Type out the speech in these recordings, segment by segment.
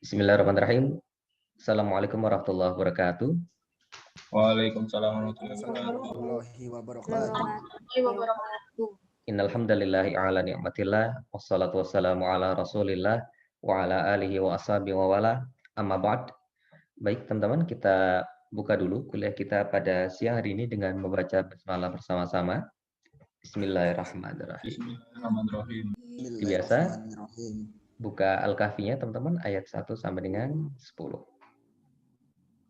Bismillahirrahmanirrahim. Assalamualaikum warahmatullahi wabarakatuh. Waalaikumsalam warahmatullahi wabarakatuh. warahmatullahi wabarakatuh. Innal hamdalillahi ala ni'matillah wassalatu wassalamu ala Rasulillah wa ala alihi wa ashabihi wa wala. Amma ba'd. Baik, teman-teman, kita buka dulu kuliah kita pada siang hari ini dengan membaca basmalah bersama-sama. Bismillahirrahmanirrahim. Bismillahirrahmanirrahim. Biasa Bismillahirrahmanirrahim. buka Al-Kahfinya teman-teman ayat 1 sampai dengan 10.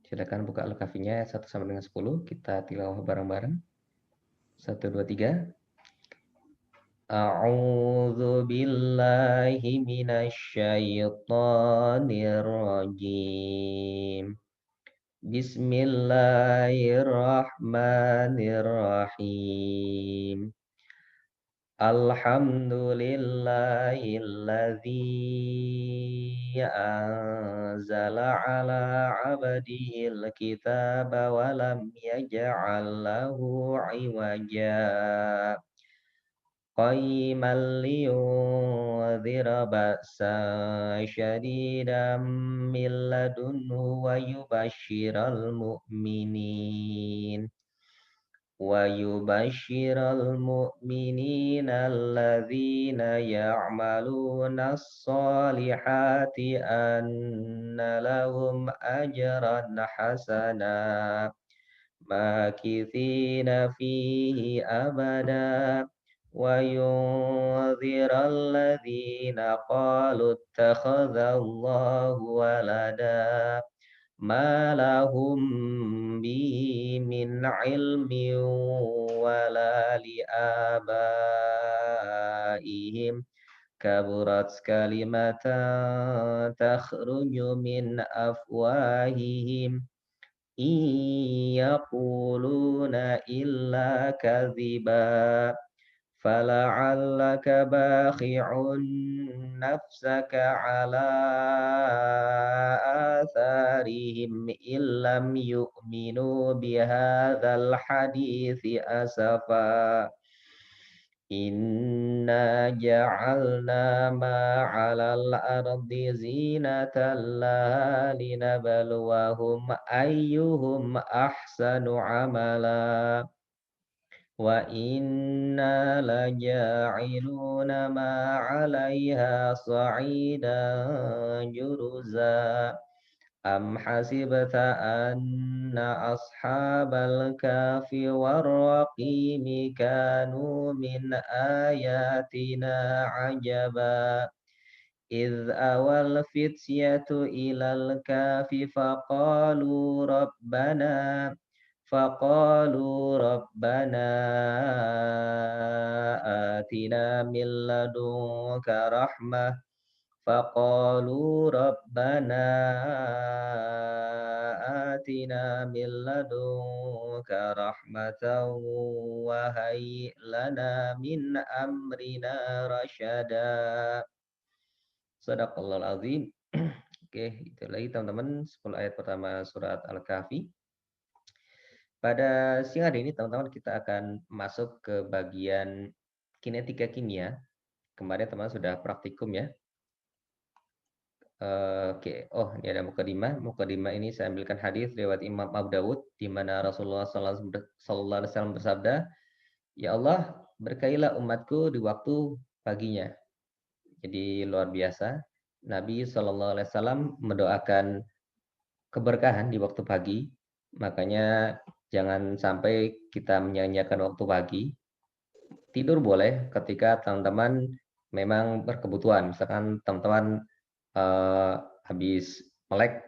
Silakan buka Al-Kahfinya ayat 1 sampai dengan 10. Kita tilawah bareng-bareng. 1 2 3. A'udzu billahi minasyaitonir rajim. Bismillahirrahmanirrahim. Alhamdulillahilladzi anzala ala 'abdihil kitaba wa lam yaj'al lahu 'iwaja. Qayyiman liyunzira ba'san syadidan min ladunhu wa yubashshiral mu'minin. الذين يعملون الصالحات أن لهم أجرا حسنا ماكثين فيه أبدا وينذر الذين قالوا اتخذ الله ولدا ما لهم به من علم ولا لآبائهم كبرت كلمة تخرج من أفواههم إن يقولون إلا كذبا فلعلك باخع نفسك على آثارهم إن لم يؤمنوا بهذا الحديث أسفا إنا جعلنا ما على الأرض زينة لها لنبلوهم أيهم أحسن عملا وَإِنَّا لَجَاعِلُونَ مَا عَلَيْهَا صَعِيدًا جُرُزًا أَمْ حَسِبْتَ أَنَّ أَصْحَابَ الْكَهْفِ وَالرَّقِيمِ كَانُوا مِنْ آيَاتِنَا عَجَبًا إِذْ أَوَى الْفِتْيَةُ إِلَى الْكَهْفِ فقالوا ربنا آتنا من لدنك رحمة وهيئ لنا من أمرنا رشدا. Shadaqallahul azim. Oke, itu lagi teman-teman 10 ayat pertama surat Al-Kahfi. Pada siang hari ini teman-teman kita akan masuk ke bagian kinetika kimia. Kemarin teman-teman sudah praktikum ya. Oke, ini ada mukadimah. Mukadimah ini saya ambilkan hadis lewat Imam Abu Dawud di mana Rasulullah sallallahu alaihi wasallam bersabda, "Ya Allah, berkailah umatku di waktu paginya." Jadi luar biasa. Nabi sallallahu alaihi wasallam mendoakan keberkahan di waktu pagi. Makanya jangan sampai kita menyia-nyiakan waktu pagi. Tidur boleh ketika teman-teman memang berkebutuhan. Misalkan teman-teman habis melek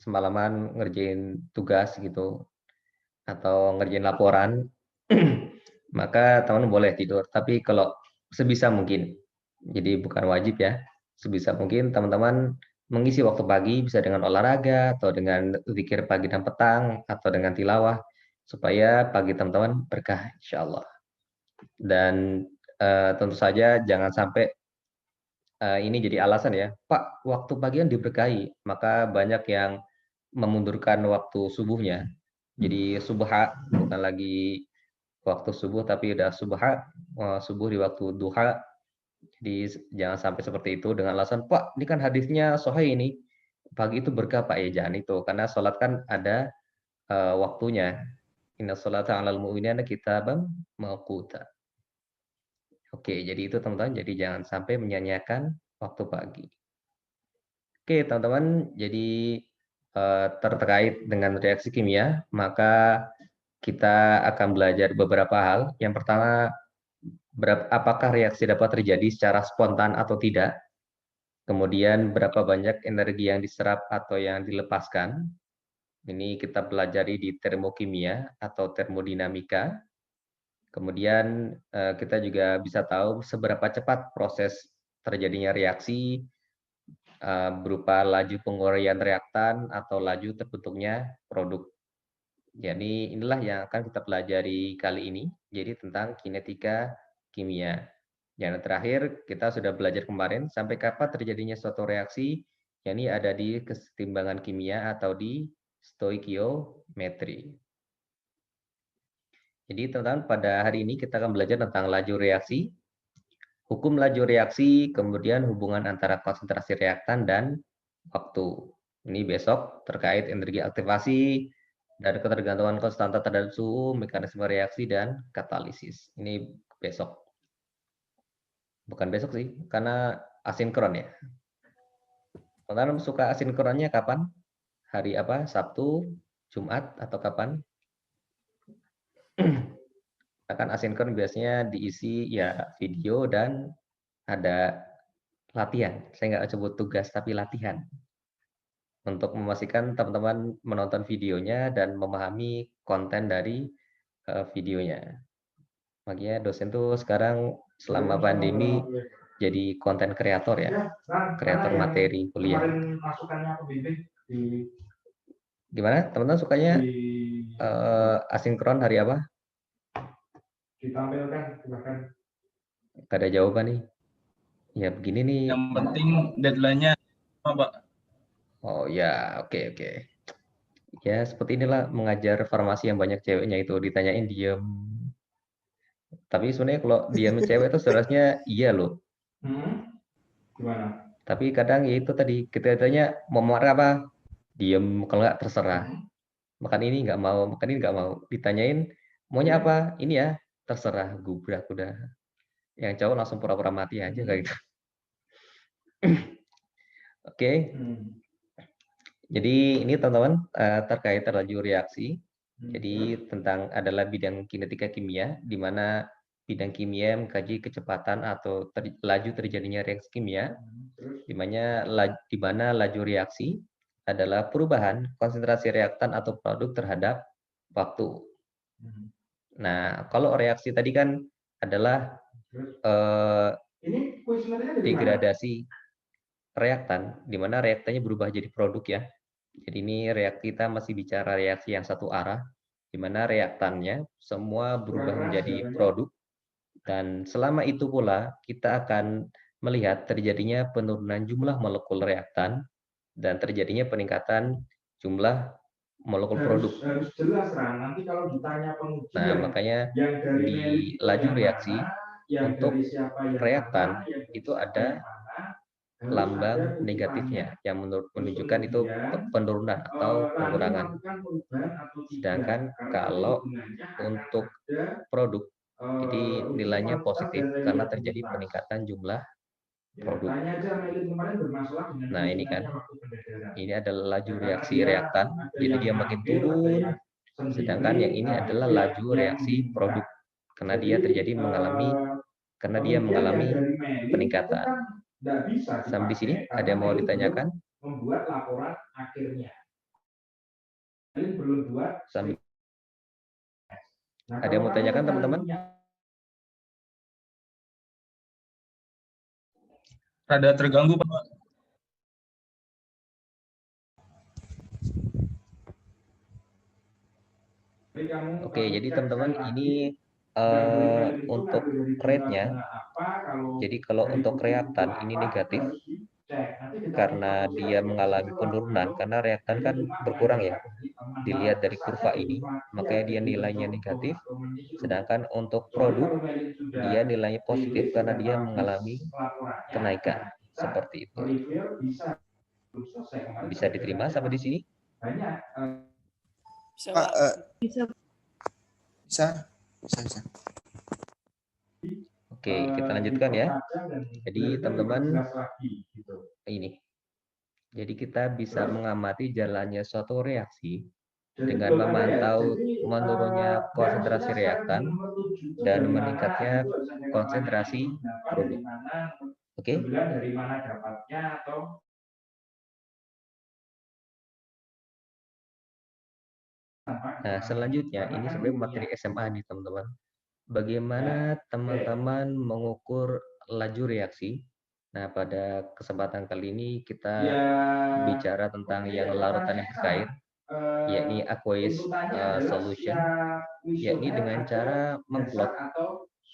semalaman ngerjain tugas gitu atau ngerjain laporan, maka teman boleh tidur. Tapi kalau sebisa mungkin, jadi bukan wajib ya, sebisa mungkin teman-teman mengisi waktu pagi bisa dengan olahraga atau dengan zikir pagi dan petang atau dengan tilawah supaya pagi teman-teman berkah insyaallah. Dan tentu saja jangan sampai ini jadi alasan ya, Pak, waktu pagi kan diberkahi, maka banyak yang memundurkan waktu subuhnya. Jadi subha bukan lagi waktu subuh tapi udah subuh di waktu duha. Jadi jangan sampai seperti itu dengan alasan, Pak, ini kan hadisnya sahih ini. Pagi itu berkah Pak ya, jangan itu. Karena sholat kan ada waktunya. Inna sholata 'alal mu'minina kitaban mawquta. Oke, jadi itu teman-teman. Jadi jangan sampai menyanyiakan waktu pagi. Oke, teman-teman. Jadi terkait dengan reaksi kimia, maka kita akan belajar beberapa hal. Yang pertama, apakah reaksi dapat terjadi secara spontan atau tidak? Kemudian berapa banyak energi yang diserap atau yang dilepaskan? Ini kita pelajari di termokimia atau termodinamika. Kemudian kita juga bisa tahu seberapa cepat proses terjadinya reaksi berupa laju penguraian reaktan atau laju terbentuknya produk. Jadi inilah yang akan kita pelajari kali ini, jadi tentang kinetika kimia. Yang terakhir kita sudah belajar kemarin sampai kapan terjadinya suatu reaksi, yakni ada di kesetimbangan kimia atau di stoikiometri. Jadi teman-teman pada hari ini kita akan belajar tentang laju reaksi, hukum laju reaksi, kemudian hubungan antara konsentrasi reaktan dan waktu. Ini besok terkait energi aktivasi dan ketergantungan konstanta terhadap suhu, mekanisme reaksi, dan katalisis. Ini besok. Bukan besok sih, karena asinkron ya. Teman-teman suka asinkronnya kapan? Hari apa? Sabtu, Jumat, atau kapan? Akan asinkron biasanya diisi ya video dan ada latihan. Saya nggak sebut tugas, tapi latihan. Untuk memastikan teman-teman menonton videonya dan memahami konten dari videonya. Makanya dosen tuh sekarang selama pandemi jadi konten kreator ya, kreator materi kuliah. Gimana teman-teman sukanya asinkron hari apa? Ditampilkan, silahkan. Gak ada jawaban nih. Ya begini nih. Yang penting deadline-nya apa, Pak? Oh ya, oke. Ya seperti inilah mengajar farmasi yang banyak ceweknya itu ditanyain diem. Tapi sebenarnya kalau diem cewek itu seharusnya iya loh. Gimana? Tapi kadang ya itu tadi kita tanya mau makan apa? Diem, kalau nggak terserah. Makan ini nggak mau, makan ini nggak mau. Ditanyain maunya apa? Ini ya, terserah, gubrak udah. Yang cowok langsung pura-pura mati aja kayak gitu. Oke. Jadi ini teman-teman terkait laju reaksi. Jadi tentang adalah bidang kinetika kimia, di mana bidang kimia mengkaji kecepatan atau laju terjadinya reaksi kimia, di mana laju reaksi adalah perubahan konsentrasi reaktan atau produk terhadap waktu. Nah, kalau reaksi tadi kan adalah degradasi reaktan, di mana reaktannya berubah jadi produk ya. Jadi ini kita masih bicara reaksi yang satu arah, di mana reaktannya semua berubah menjadi produk. Dan selama itu pula kita akan melihat terjadinya penurunan jumlah molekul reaktan dan terjadinya peningkatan jumlah molekul produk. Harus jelas, Ran. Nanti kalau ditanya pengujian, nah, makanya di laju reaksi untuk reaktan itu ada lambang negatifnya yang menunjukkan itu penurunan atau pengurangan. Sedangkan kalau untuk produk, jadi nilainya positif karena terjadi peningkatan jumlah produk. Nah ini kan, ini adalah laju reaksi reaktan, jadi dia makin turun. Sedangkan yang ini adalah laju reaksi produk, karena dia mengalami peningkatan. Sampai di sini ada yang mau ditanyakan? Membuat laporan akhirnya. Belum buat. Ada yang mau tanyakan teman-teman? Rada terganggu, Pak. Oke, jadi teman-teman ini untuk rate-nya, jadi kalau untuk reaktan ini negatif karena dia mengalami penurunan, karena reaktan kan berkurang ya, dilihat dari kurva ini, makanya dia nilainya negatif. Sedangkan untuk produk dia nilainya positif karena dia mengalami kenaikan, seperti itu. belum selesai kemarin. Bisa diterima sampai di sini? Banyak. Pak, Bisa. bisa. Oke, kita lanjutkan ya. Jadi teman-teman Gitu. ini. Jadi kita bisa mengamati jalannya suatu reaksi Jadi dengan belum ada ya. memantau Jadi, menurunnya konsentrasi harusnya reaktan syarat nomor 7 itu dan dari mana, meningkatnya itu harusnya jawabannya. konsentrasi Kenapa, produk. dari mana, Oke, 9 dari mana dapatnya atau nah selanjutnya ini sebenarnya materi SMA nih teman-teman. Bagaimana teman-teman mengukur laju reaksi? Nah pada kesempatan kali ini kita bicara tentang yang larutan yang bercair, yakni aqueous solution, yakni dengan cara memplot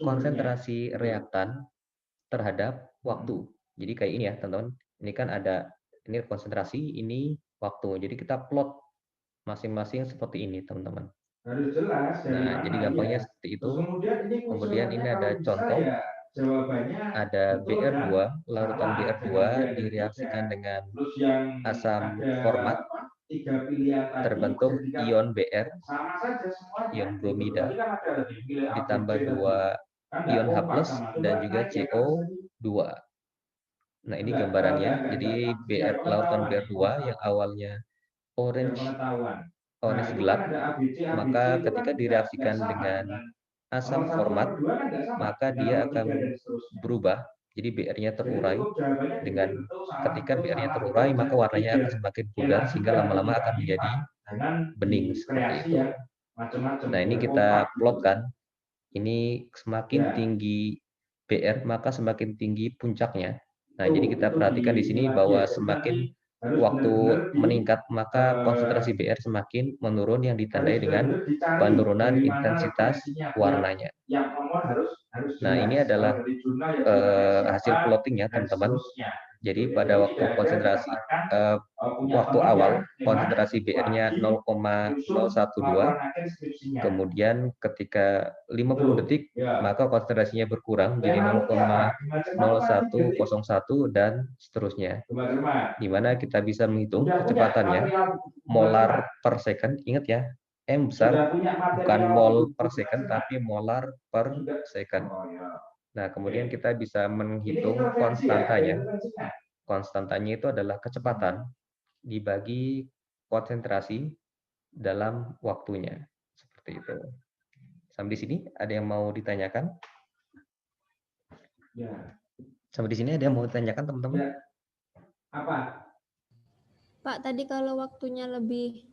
konsentrasi reaktan terhadap waktu. Jadi kayak ini ya teman-teman. Ini kan ada ini konsentrasi, ini waktu. Jadi kita plot masing-masing seperti ini teman-teman. harus jelas dari Nah, mana, jadi gampangnya ya. seperti itu. Terus Kemudian ini ada kalau bisa contoh. ya, jawabannya Ada betul BR2, dan larutan salah, BR2 jangan dia direaksikan tidak. dengan Terus yang asam ada format 3 pilihan tadi terbentuk jadikan ion Br, sama saja semuanya. ion bromida, Tadi kan ada tadi, pilih A, B, ditambah C tadi. 2 Kan nggak ion H+, kompak sama. Coba dan juga naik ya, kan? CO2. Nah, ini gambarannya. Jadi BR larutan BR2 yang awalnya orange Pengetahuan. orange Nah, gelap, kan ada A, B, C, maka itu ketika kan direaksikan nggak sama dengan asam nomor 1, format, nomor 2 kan nggak sama maka dengan dia nomor 3 akan dan seterusnya. berubah. Jadi BR-nya Jadi terurai. cukup jawabannya Dengan betul, salah, ketika betul, BR-nya salah, terurai, betul, maka dan warnanya tiga. akan semakin pudar sehingga lama-lama akan menjadi dengan bening seperti kreasi itu. yang macam-macam. Nah, ini Ya, kita kompak. plotkan. Ini semakin Ya. tinggi BR, maka semakin tinggi puncaknya. Nah, Itu- jadi kita itu perhatikan di sini bahwa ya. Jadi semakin harus waktu benar-benar meningkat, maka konsentrasi BR semakin menurun yang ditandai dengan penurunan dari mana intensitas referensinya. warnanya. Yang nomor harus Nah, jelas. ini adalah Kalau dari jurnal ya jurnalnya siapa, hasil plottingnya dan teman-teman. seterusnya. Jadi Jadi pada waktu tidak ada konsentrasi dikatakan, punya waktu teman awal yang konsentrasi memang BR-nya wajib 0,012, melakukan akhir skripsinya. kemudian ketika 50 detik Ya. maka konsentrasinya berkurang jadi 0,0101 dan seterusnya. Di mana kita bisa menghitung kecepatannya molar per second. Ingat ya, M besar bukan mol per second tapi molar per second. Nah, kemudian kita bisa menghitung konstantanya. Konstantanya itu adalah kecepatan dibagi konsentrasi dalam waktunya. Seperti itu. Sampai di sini ada yang mau ditanyakan? Ya. Sampai di sini ada yang mau ditanyakan, teman-teman? Ya. Apa? Pak, tadi kalau waktunya lebih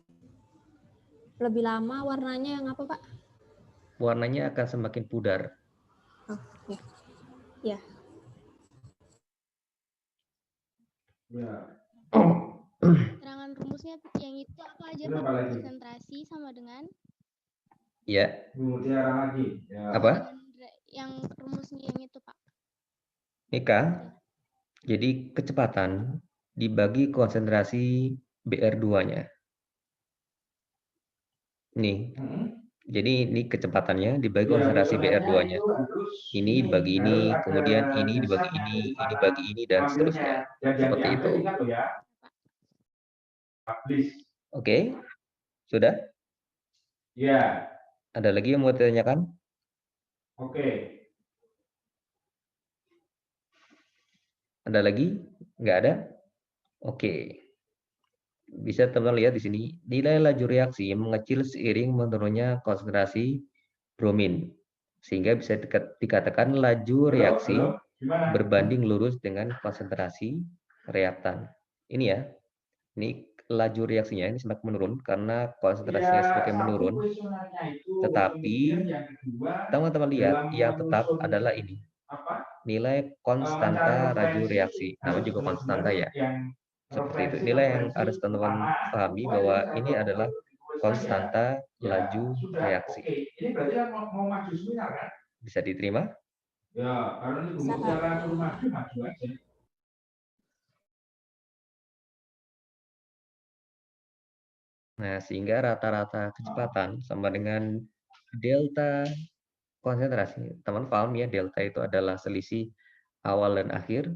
lama, warnanya yang apa, Pak? Warnanya akan semakin pudar. Oh, ya. Ya. Ya. Keterangan rumusnya yang itu apa aja, Pak? Kenapa lagi? Konsentrasi sama dengan Ya. Mutiara lagi. Ya. Apa? yang rumusnya yang itu, Pak. Nika. Jadi kecepatan dibagi konsentrasi BR2-nya. Nih. Jadi ini kecepatannya dibagi konsentrasi BR2-nya. Ini dibagi ini, kemudian ini dibagi ini dibagi ini, dan seterusnya. Seperti itu. Oke? Sudah? Ya. Ada lagi yang mau ditanyakan? Oke. Ada lagi? Nggak ada? Oke. Bisa teman-teman lihat di sini, nilai laju reaksi mengecil seiring menurunnya konsentrasi bromin. Sehingga bisa dikatakan laju reaksi berbanding lurus dengan konsentrasi reaktan. Ini ya, ini laju reaksinya ini semakin menurun karena konsentrasinya semakin menurun. Tetapi teman-teman lihat yang tetap adalah ini, nilai konstanta laju reaksi. Namanya juga konstanta ya. Seperti itu. Inilah yang harus teman-teman pahami bahwa ini adalah konstanta laju reaksi. Ini berarti mau maju seminar kan? Bisa diterima? Ya, karena ini bicara suruh maju aja. Nah, sehingga rata-rata kecepatan sama dengan delta konsentrasi. Teman paham ya, delta itu adalah selisih awal dan akhir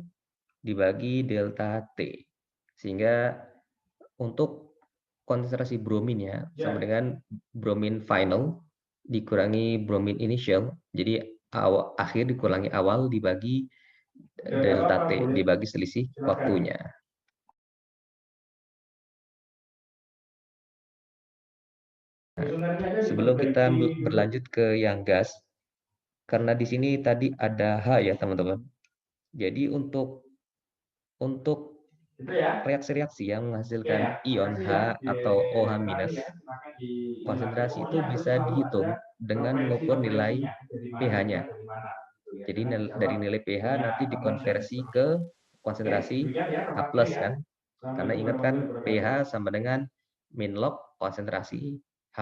dibagi delta T. Sehingga untuk konsentrasi brominnya sama dengan bromin final dikurangi bromin initial. Jadi akhir dikurangi awal dibagi delta T, dibagi selisih waktunya. Nah, sebelum kita berlanjut ke yang gas, karena di sini tadi ada H ya teman-teman. Jadi untuk reaksi-reaksi yang menghasilkan ion H atau OH minus, konsentrasi itu bisa dihitung dengan mengukur nilai pH-nya. Jadi dari nilai pH nanti dikonversi ke konsentrasi H+ kan. Karena ingat kan pH sama dengan min log konsentrasi H+.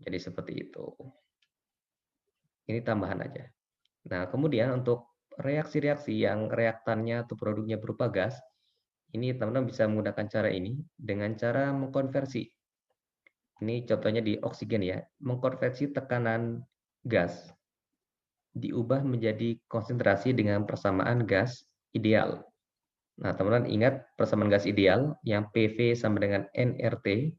Jadi seperti itu. Ini tambahan aja. Nah, kemudian untuk reaksi-reaksi yang reaktannya atau produknya berupa gas, ini teman-teman bisa menggunakan cara ini dengan cara mengkonversi. Ini contohnya di oksigen ya, mengkonversi tekanan gas diubah menjadi konsentrasi dengan persamaan gas ideal. Nah, teman-teman ingat persamaan gas ideal yang PV sama dengan nRT.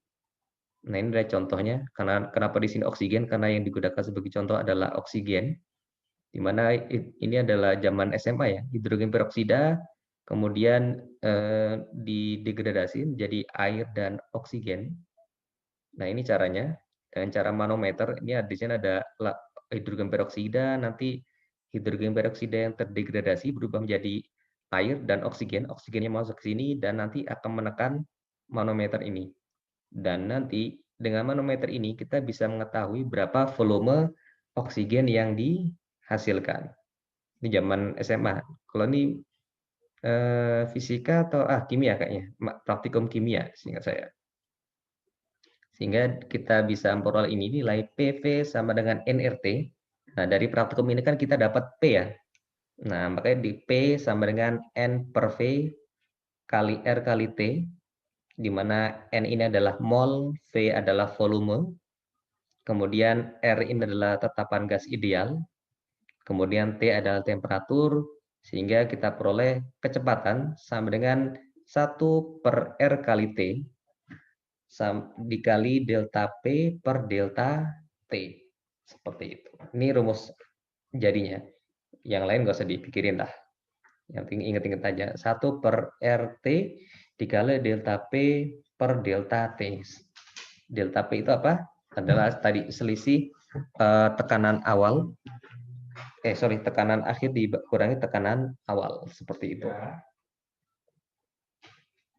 Nah, ini adalah contohnya. Kenapa di sini oksigen? Karena yang digunakan sebagai contoh adalah oksigen. Di mana ini adalah zaman SMA ya, hidrogen peroksida, kemudian didegradasi menjadi air dan oksigen. Nah, ini caranya dengan cara manometer. Ini di sini ada hidrogen peroksida, nanti hidrogen peroksida yang terdegradasi berubah menjadi air dan oksigen. Oksigennya masuk ke sini dan nanti akan menekan manometer ini. Dan nanti dengan manometer ini kita bisa mengetahui berapa volume oksigen yang dihasilkan. Ini zaman SMA. Kalau ini fisika atau kimia kayaknya, praktikum kimia seingat saya. Sehingga kita bisa memperoleh ini nilai PV sama dengan nRT. Nah, dari praktikum ini kan kita dapat P ya. Nah, makanya di P sama dengan N per V kali R kali T, di mana N ini adalah mol, V adalah volume, kemudian R ini adalah tetapan gas ideal, kemudian T adalah temperatur, sehingga kita peroleh kecepatan sama dengan 1 per R kali T, dikali delta P per delta T. Seperti itu. Ini rumus jadinya. Yang lain nggak usah dipikirin lah. Yang penting ingat-ingat aja. 1 per RT dikali delta P per delta T. Delta P itu apa? Adalah tadi selisih tekanan awal. Tekanan akhir dikurangi tekanan awal. Seperti itu.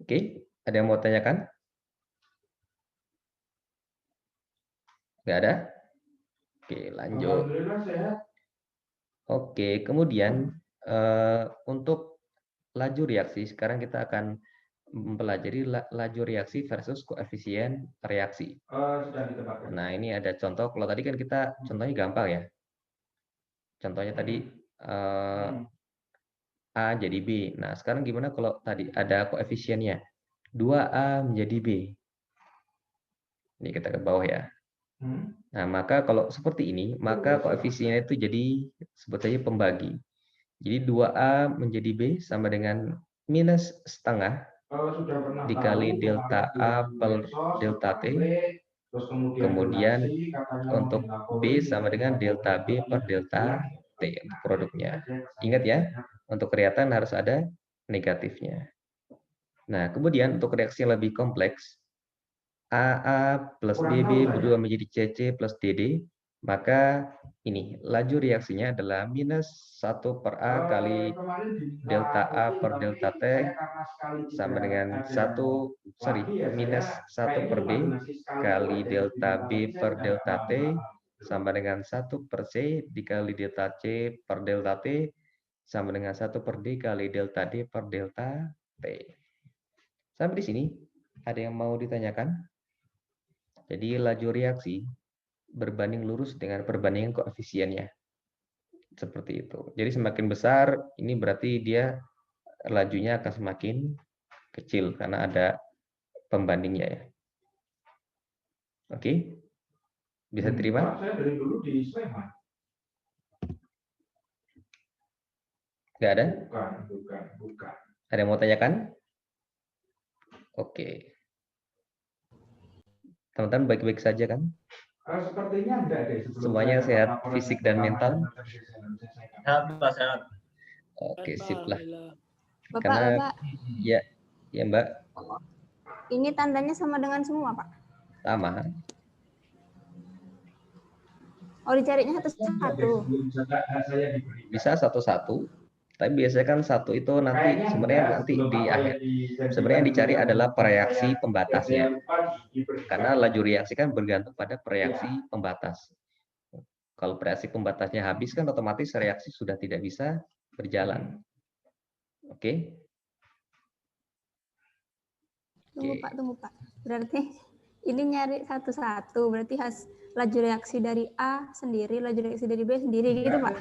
Oke, ada yang mau tanyakan? Nggak ada? Oke, lanjut. Oke, kemudian untuk laju reaksi, sekarang kita akan mempelajari laju reaksi versus koefisien reaksi. Nah, ini ada contoh. Kalau tadi kan kita contohnya gampang ya. Contohnya tadi A jadi B. Nah, sekarang gimana kalau tadi ada koefisiennya? 2A menjadi B. Ini kita ke bawah ya. Nah, maka kalau seperti ini, maka koefisiennya itu jadi sebut saja pembagi. Jadi 2A menjadi B sama dengan minus setengah dikali delta A per delta T. Kemudian untuk B sama dengan delta B per delta T untuk produknya. Ingat ya, untuk reaktan harus ada negatifnya. Nah, kemudian untuk reaksi yang lebih kompleks, AA plus BB berubah menjadi CC plus DD, maka ini laju reaksinya adalah minus 1 per A kali delta A per delta T sama dengan minus 1 per B kali delta B per delta T sama dengan 1 per C dikali delta C per delta T sama dengan 1 per D kali delta D per delta T. Sampai di sini, ada yang mau ditanyakan? Jadi laju reaksi berbanding lurus dengan perbandingan koefisiennya. Seperti itu. Jadi semakin besar, ini berarti dia lajunya akan semakin kecil karena ada pembandingnya ya. Oke? Bisa terima? Saya dari dulu di Sleman. Nggak ada? Bukan. Ada yang mau tanyakan? Oke. Teman-teman baik-baik saja kan? Sepertinya enggak deh. Semuanya sehat fisik dan mental? Sehat, Pak, sehat. Oke, Pak, sip lah. alhamdulillah. Karena Bapak, ya Mbak, ini tandanya sama dengan semua, Pak. sama. Oh, dicarinya satu-satu. Bisa satu-satu. Tapi biasanya kan satu itu nanti sebenarnya nanti di akhir. Sebenarnya yang dicari adalah reaksi pembatasnya. Karena laju reaksi kan bergantung pada reaksi pembatas. Kalau reaksi pembatasnya habis kan otomatis reaksi sudah tidak bisa berjalan. Oke? Tunggu Pak. Berarti ini nyari satu-satu. Berarti laju reaksi dari A sendiri, laju reaksi dari B sendiri gitu, Pak?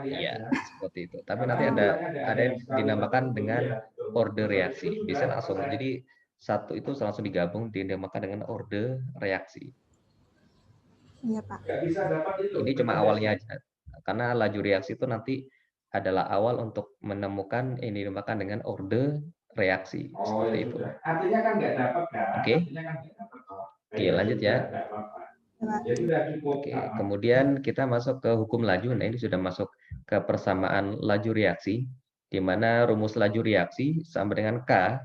Iya, seperti itu. Tapi nanti ada yang dinamakan dengan order reaksi. Bisa langsung. Jadi satu itu langsung digabung dinamakan dengan order reaksi. Iya, Pak. Ini cuma awalnya aja. Karena laju reaksi itu nanti adalah awal untuk menemukan ini dinamakan dengan order reaksi. Seperti itu. Artinya kan nggak dapat kan? Oke. Oke, lanjut ya. Oke, kemudian kita masuk ke hukum laju. Nah, ini sudah masuk ke persamaan laju reaksi, di mana rumus laju reaksi sama dengan K,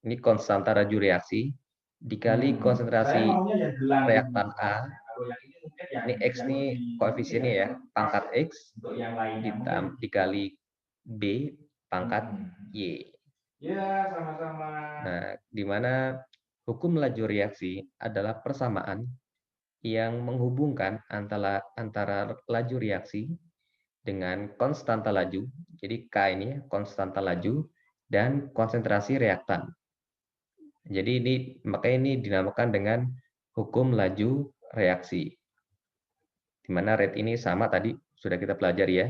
ini konstanta laju reaksi, dikali konsentrasi reaktan A, ini X ini koefisiennya ya, pangkat X, dikali B, pangkat Y. Ya, sama-sama. Nah, di mana hukum laju reaksi adalah persamaan yang menghubungkan antara laju reaksi dengan konstanta laju. Jadi K ini konstanta laju dan konsentrasi reaktan. Jadi makanya ini dinamakan dengan hukum laju reaksi. Di mana rate ini sama tadi sudah kita pelajari ya,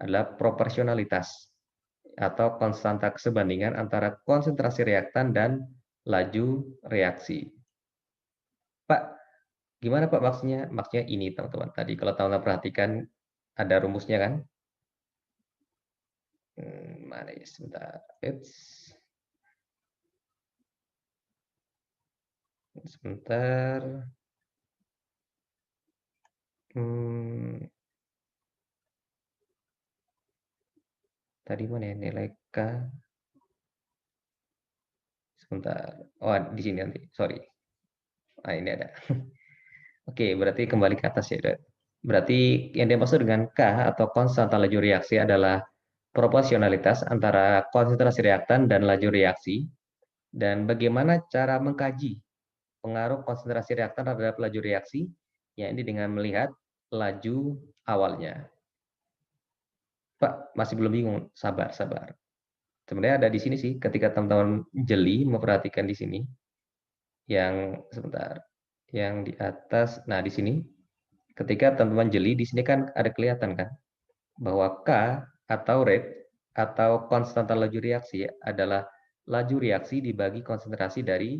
adalah proporsionalitas atau konstanta kesebandingan antara konsentrasi reaktan dan laju reaksi. Pak, gimana Pak maksudnya? Maksudnya ini teman-teman. Tadi kalau teman-teman perhatikan ada rumusnya kan? Mana ya? Sebentar. Sebentar. Tadi mana ya nilai K? Sebentar. Oh, di sini nanti. Sorry. Nah, ini ada. Oke, berarti kembali ke atas ya. Berarti yang dimaksud dengan K atau konstanta laju reaksi adalah proporsionalitas antara konsentrasi reaktan dan laju reaksi. Dan bagaimana cara mengkaji pengaruh konsentrasi reaktan terhadap laju reaksi? Ya, ini dengan melihat laju awalnya. Pak, masih belum bingung? Sabar. Sebenarnya ada di sini sih, ketika teman-teman jeli memperhatikan di sini. Yang sebentar. Yang di atas, nah di sini ketika teman-teman jeli di sini kan ada kelihatan kan bahwa K atau rate atau konstanta laju reaksi adalah laju reaksi dibagi konsentrasi dari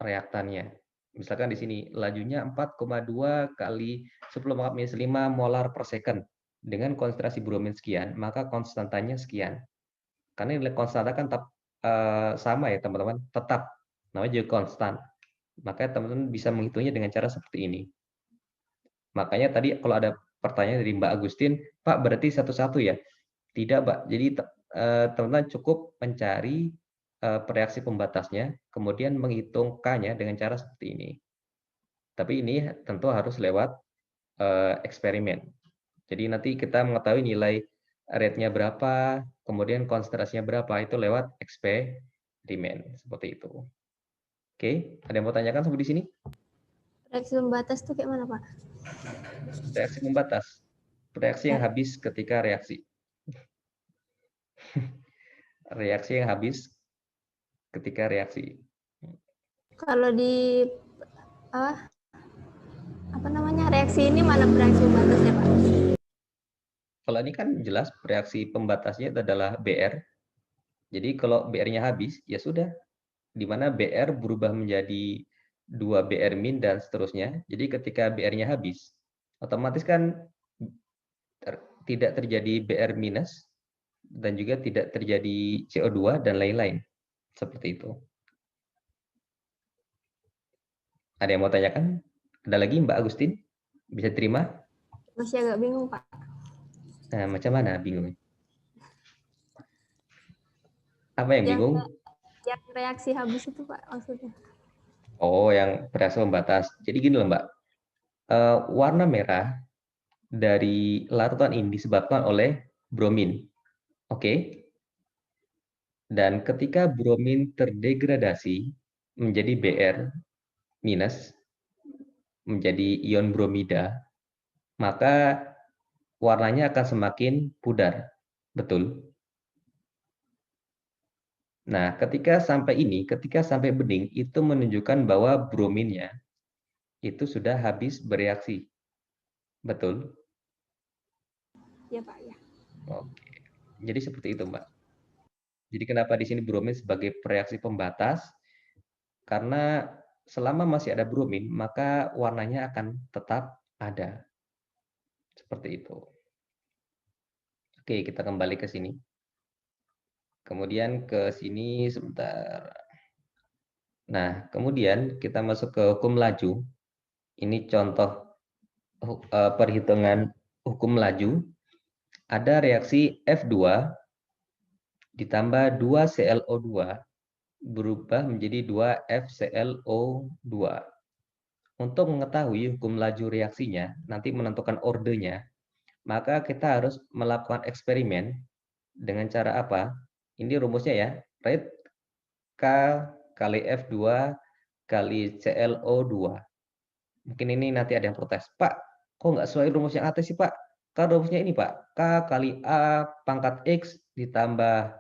reaktannya. Misalkan di sini lajunya 4,2 kali 10⁻⁵ molar per second dengan konsentrasi bromin sekian, maka konstantanya sekian. Karena nilai konstanta kan tetap sama ya teman-teman, tetap namanya juga konstan. Maka teman-teman bisa menghitungnya dengan cara seperti ini. Makanya tadi kalau ada pertanyaan dari Mbak Agustin, Pak berarti satu-satu ya? Tidak, Mbak. Jadi teman-teman cukup mencari reaksi pembatasnya, kemudian menghitung K-nya dengan cara seperti ini. Tapi ini tentu harus lewat eksperimen. Jadi nanti kita mengetahui nilai rate-nya berapa, kemudian konsentrasinya berapa, itu lewat eksperimen. Seperti itu. Oke, ada yang mau tanyakan sampai di sini? Reaksi pembatas itu kayak mana, Pak? Reaksi pembatas. Reaksi yang habis ketika reaksi. Reaksi yang habis ketika reaksi. Kalau di apa namanya reaksi ini mana reaksi pembatasnya, Pak? Kalau ini kan jelas reaksi pembatasnya adalah BR. Jadi kalau BR-nya habis, ya sudah. Di mana BR berubah menjadi 2BR min dan seterusnya. Jadi ketika BR-nya habis, otomatis kan tidak terjadi BR minus dan juga tidak terjadi CO2 dan lain-lain. Seperti itu. Ada yang mau tanyakan? Ada lagi Mbak Agustin? Bisa terima? Masih agak bingung, Pak. Nah, macam mana bingung? Apa yang Yang bingung? yang reaksi habis itu, Pak, maksudnya. Oh, yang reaksi pembatas. Jadi gini loh Mbak, warna merah dari larutan ini disebabkan oleh bromin. Oke? Dan ketika bromin terdegradasi menjadi Br minus, menjadi ion bromida, maka warnanya akan semakin pudar. Betul? Nah, ketika sampai bening, itu menunjukkan bahwa brominnya itu sudah habis bereaksi. Betul? Ya, Pak, ya. Oke. Jadi seperti itu, Mbak. Jadi kenapa di sini bromin sebagai reaksi pembatas? Karena selama masih ada bromin, maka warnanya akan tetap ada. Seperti itu. Oke, kita kembali ke sini. Kemudian ke sini sebentar. Nah, kemudian kita masuk ke hukum laju. Ini contoh perhitungan hukum laju. Ada reaksi F2 ditambah 2 ClO2 berubah menjadi 2 FClO2. Untuk mengetahui hukum laju reaksinya, nanti menentukan ordenya, maka kita harus melakukan eksperimen dengan cara apa? Ini rumusnya ya, rate K kali F2 kali ClO2. Mungkin ini nanti ada yang protes. Pak, kok nggak sesuai rumus yang atas sih Pak? Kan rumusnya ini Pak, K kali A pangkat X ditambah,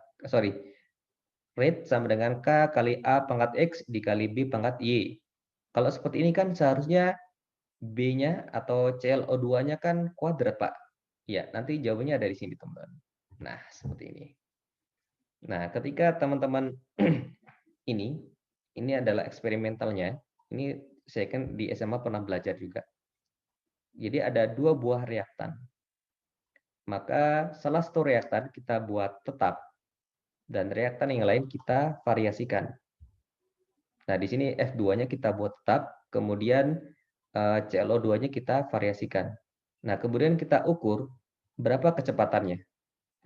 rate sama dengan K kali A pangkat X dikali B pangkat Y. Kalau seperti ini kan seharusnya B-nya atau ClO2-nya kan kuadrat, Pak. Ya, nanti jawabannya dari sini, teman. Nah, seperti ini. Nah, ketika teman-teman ini adalah eksperimentalnya. Ini saya kan di SMA pernah belajar juga. Jadi ada 2 buah reaktan. Maka salah satu reaktan kita buat tetap dan reaktan yang lain kita variasikan. Nah, di sini F2-nya kita buat tetap, kemudian ClO2-nya kita variasikan. Nah, kemudian kita ukur berapa kecepatannya.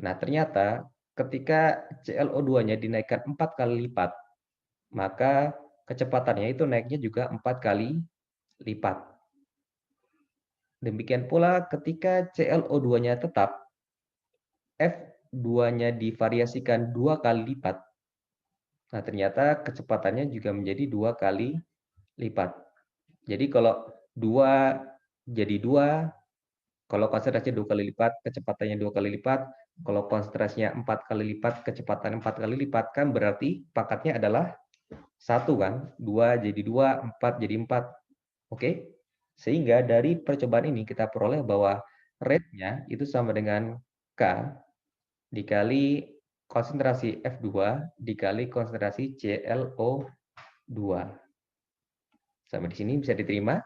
Nah, ternyata ketika ClO2-nya dinaikkan 4 kali lipat, maka kecepatannya itu naiknya juga 4 kali lipat. Demikian pula ketika ClO2-nya tetap, F2-nya divariasikan 2 kali lipat. Nah, ternyata kecepatannya juga menjadi 2 kali lipat. Jadi kalau 2 jadi 2, kalau konsentrasinya 2 kali lipat, kecepatannya 2 kali lipat. Kalau konsentrasinya 4 kali lipat, kecepatan 4 kali lipat, kan berarti pangkatnya adalah 1 kan? 2 jadi 2, 4 jadi 4. Oke? Sehingga dari percobaan ini kita peroleh bahwa rate-nya itu sama dengan K dikali konsentrasi F2 dikali konsentrasi ClO2. Sampai di sini bisa diterima?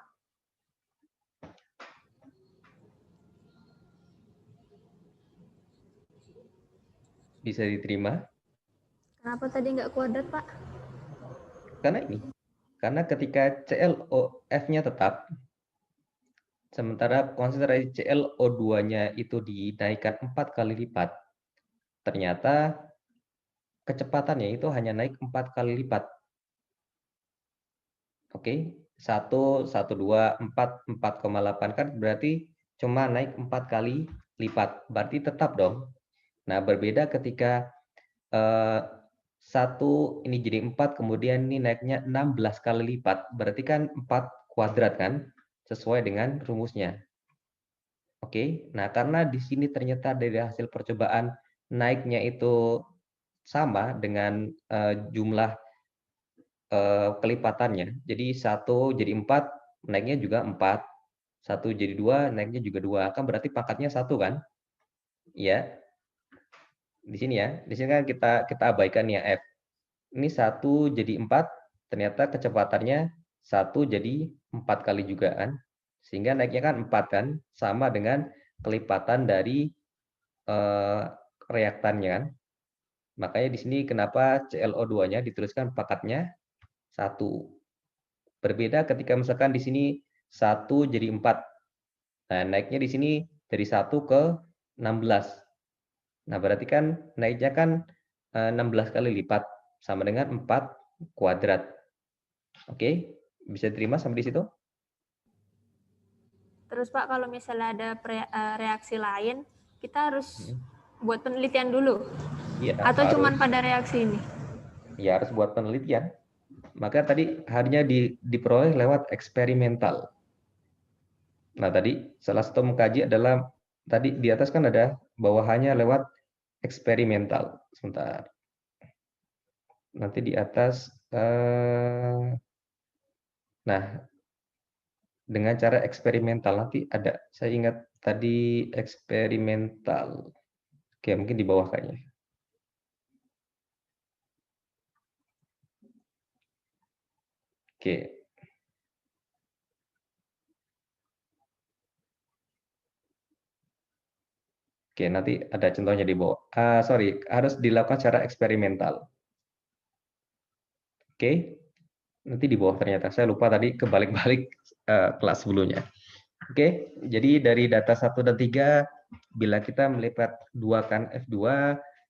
Bisa diterima? Kenapa tadi nggak kuadrat, Pak? Karena ketika ClOF-nya tetap, sementara konsentrasi ClO2-nya itu dinaikkan 4 kali lipat, ternyata kecepatannya itu hanya naik 4 kali lipat. Oke, 1, 1, 2, 4, 4,8 kan berarti cuma naik 4 kali lipat. Berarti tetap dong. Nah, berbeda ketika 1 ini jadi 4, kemudian ini naiknya 16 kali lipat. Berarti kan 4 kuadrat kan? Sesuai dengan rumusnya. Oke, nah karena di sini ternyata dari hasil percobaan naiknya itu sama dengan jumlah kelipatannya. Jadi 1 jadi 4, naiknya juga 4. 1 jadi 2, naiknya juga 2. Kan berarti pangkatnya 1 kan? Ya. Di sini ya. Di sini kan kita abaikan ya F. Ini 1 jadi 4, ternyata kecepatannya 1 jadi 4 kali juga kan. Sehingga naiknya kan 4 kan, sama dengan kelipatan dari reaktannya kan. Makanya di sini kenapa ClO2-nya dituliskan pangkatnya 1. Berbeda ketika misalkan di sini 1 jadi 4. Nah, naiknya di sini dari 1 ke 16. Nah, berarti kan naiknya kan 16 kali lipat, sama dengan 4 kuadrat. Oke, bisa terima sampai di situ? Terus Pak, kalau misalnya ada reaksi lain, kita harus buat penelitian dulu? Iya, Atau harus. cuman pada reaksi ini? Ya, harus buat penelitian. Maka tadi hanya diperoleh lewat eksperimental. Nah, tadi salah satu mengkaji adalah, tadi di atas kan ada bawahannya lewat eksperimental. Sebentar. Nanti di atas, nah, dengan cara eksperimental nanti ada. Saya ingat tadi eksperimental. Oke, mungkin di bawah kayaknya. Oke. Oke, nanti ada contohnya di bawah. Sorry, harus dilakukan secara eksperimental. Oke, nanti di bawah ternyata. Saya lupa tadi kebalik-balik kelas sebelumnya. Oke, jadi dari data 1 dan 3, bila kita melipat 2 kan F2,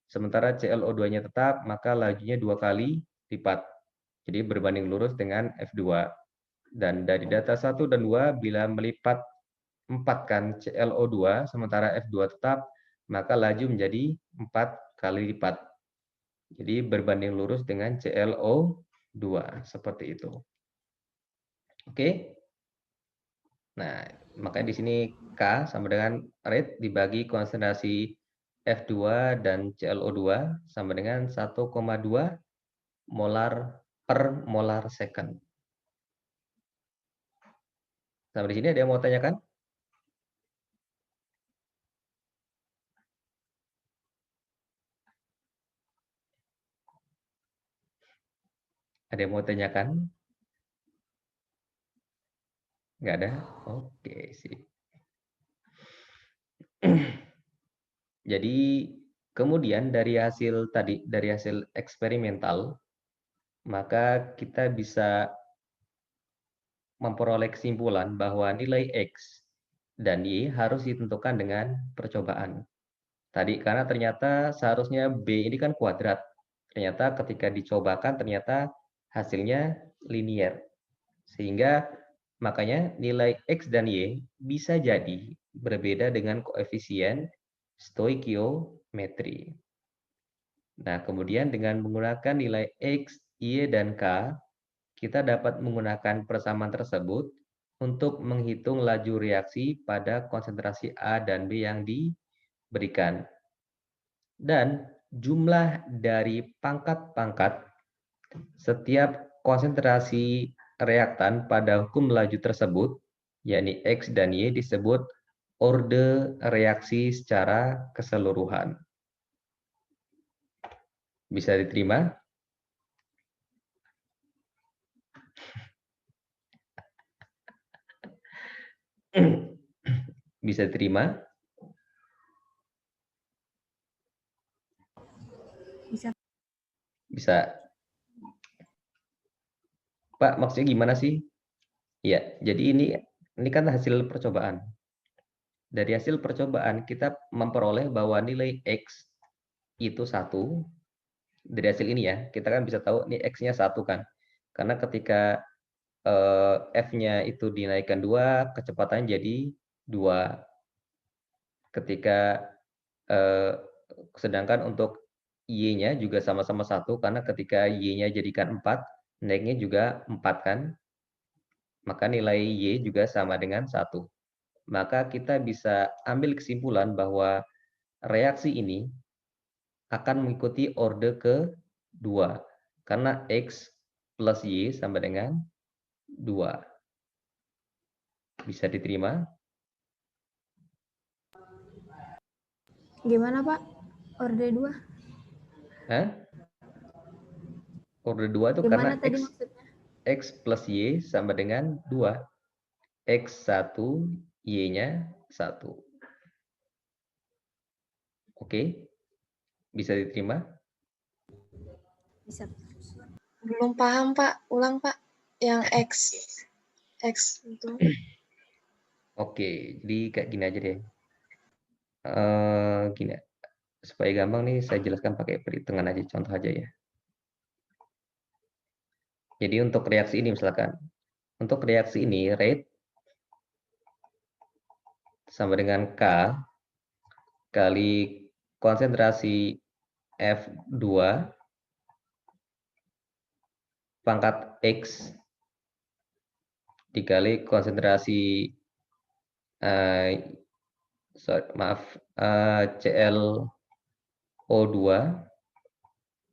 sementara ClO2-nya tetap, maka lajunya 2 kali lipat. Jadi berbanding lurus dengan F2. Dan dari data 1 dan 2, bila melipat 4 kan ClO2, sementara F2 tetap, maka laju menjadi 4 kali lipat. Jadi berbanding lurus dengan ClO2, seperti itu. Oke. Nah, makanya di sini K sama dengan rate dibagi konsentrasi F2 dan ClO2 sama dengan 1,2 molar per molar second. Sampai di sini ada yang mau tanyakan? Ada yang mau tanyakan? Nggak ada? Oke, sip. Jadi kemudian dari hasil tadi, dari hasil eksperimental, maka kita bisa memperoleh kesimpulan bahwa nilai X dan Y harus ditentukan dengan percobaan. Tadi karena ternyata seharusnya B ini kan kuadrat. Ternyata ketika dicobakan ternyata hasilnya linier. Sehingga makanya nilai X dan Y bisa jadi berbeda dengan koefisien stoikiometri. Nah, kemudian dengan menggunakan nilai X, Y, dan K, kita dapat menggunakan persamaan tersebut untuk menghitung laju reaksi pada konsentrasi A dan B yang diberikan. Dan jumlah dari pangkat-pangkat setiap konsentrasi reaktan pada hukum laju tersebut, yakni X dan Y, disebut orde reaksi secara keseluruhan. Bisa diterima? Bisa diterima? Bisa. Pak, maksudnya gimana sih? Ya, jadi ini kan hasil percobaan. Dari hasil percobaan kita memperoleh bahwa nilai X itu 1. Dari hasil ini ya, kita kan bisa tahu ini X-nya 1 kan. Karena ketika F-nya itu dinaikkan 2, kecepatannya jadi 2. Ketika sedangkan untuk Y-nya juga sama-sama 1, karena ketika Y-nya jadikan 4, naiknya juga 4 kan. Maka nilai Y juga sama dengan 1. Maka kita bisa ambil kesimpulan bahwa reaksi ini akan mengikuti orde ke-2. Karena X plus Y sama dengan 2. Bisa diterima? Gimana Pak? Orde 2? Hah? Orde 2 itu Gimana karena tadi maksudnya? X plus Y sama dengan 2. X1, Y-nya 1. Oke? Bisa diterima? Bisa. Belum paham, Pak. Ulang, Pak. Yang X itu. Oke, jadi kayak gini aja deh. Gini, supaya gampang nih saya jelaskan pakai perhitungan aja, contoh aja ya. Jadi untuk reaksi ini misalkan, untuk reaksi ini rate sama dengan K kali konsentrasi F2 pangkat X dikali konsentrasi ClO2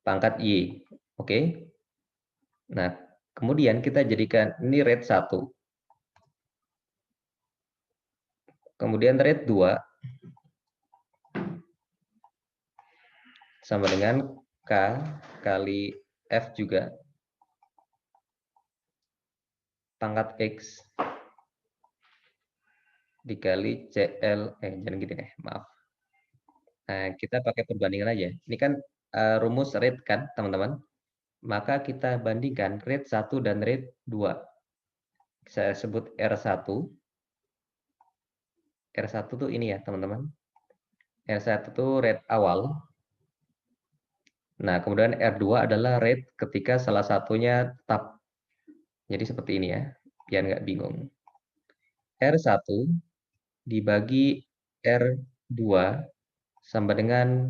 pangkat Y. Oke. Nah, kemudian kita jadikan ini rate 1. Kemudian rate 2 sama dengan K kali F juga pangkat X dikali jangan gini deh, maaf. Nah, kita pakai perbandingan aja. Ini kan rumus rate kan, teman-teman. Maka kita bandingkan rate 1 dan rate 2. Saya sebut R1. R1 tuh ini ya, teman-teman. R1 tuh rate awal. Nah, kemudian R2 adalah rate ketika salah satunya tetap. Jadi seperti ini ya, biar nggak bingung. R1 dibagi R2 sama dengan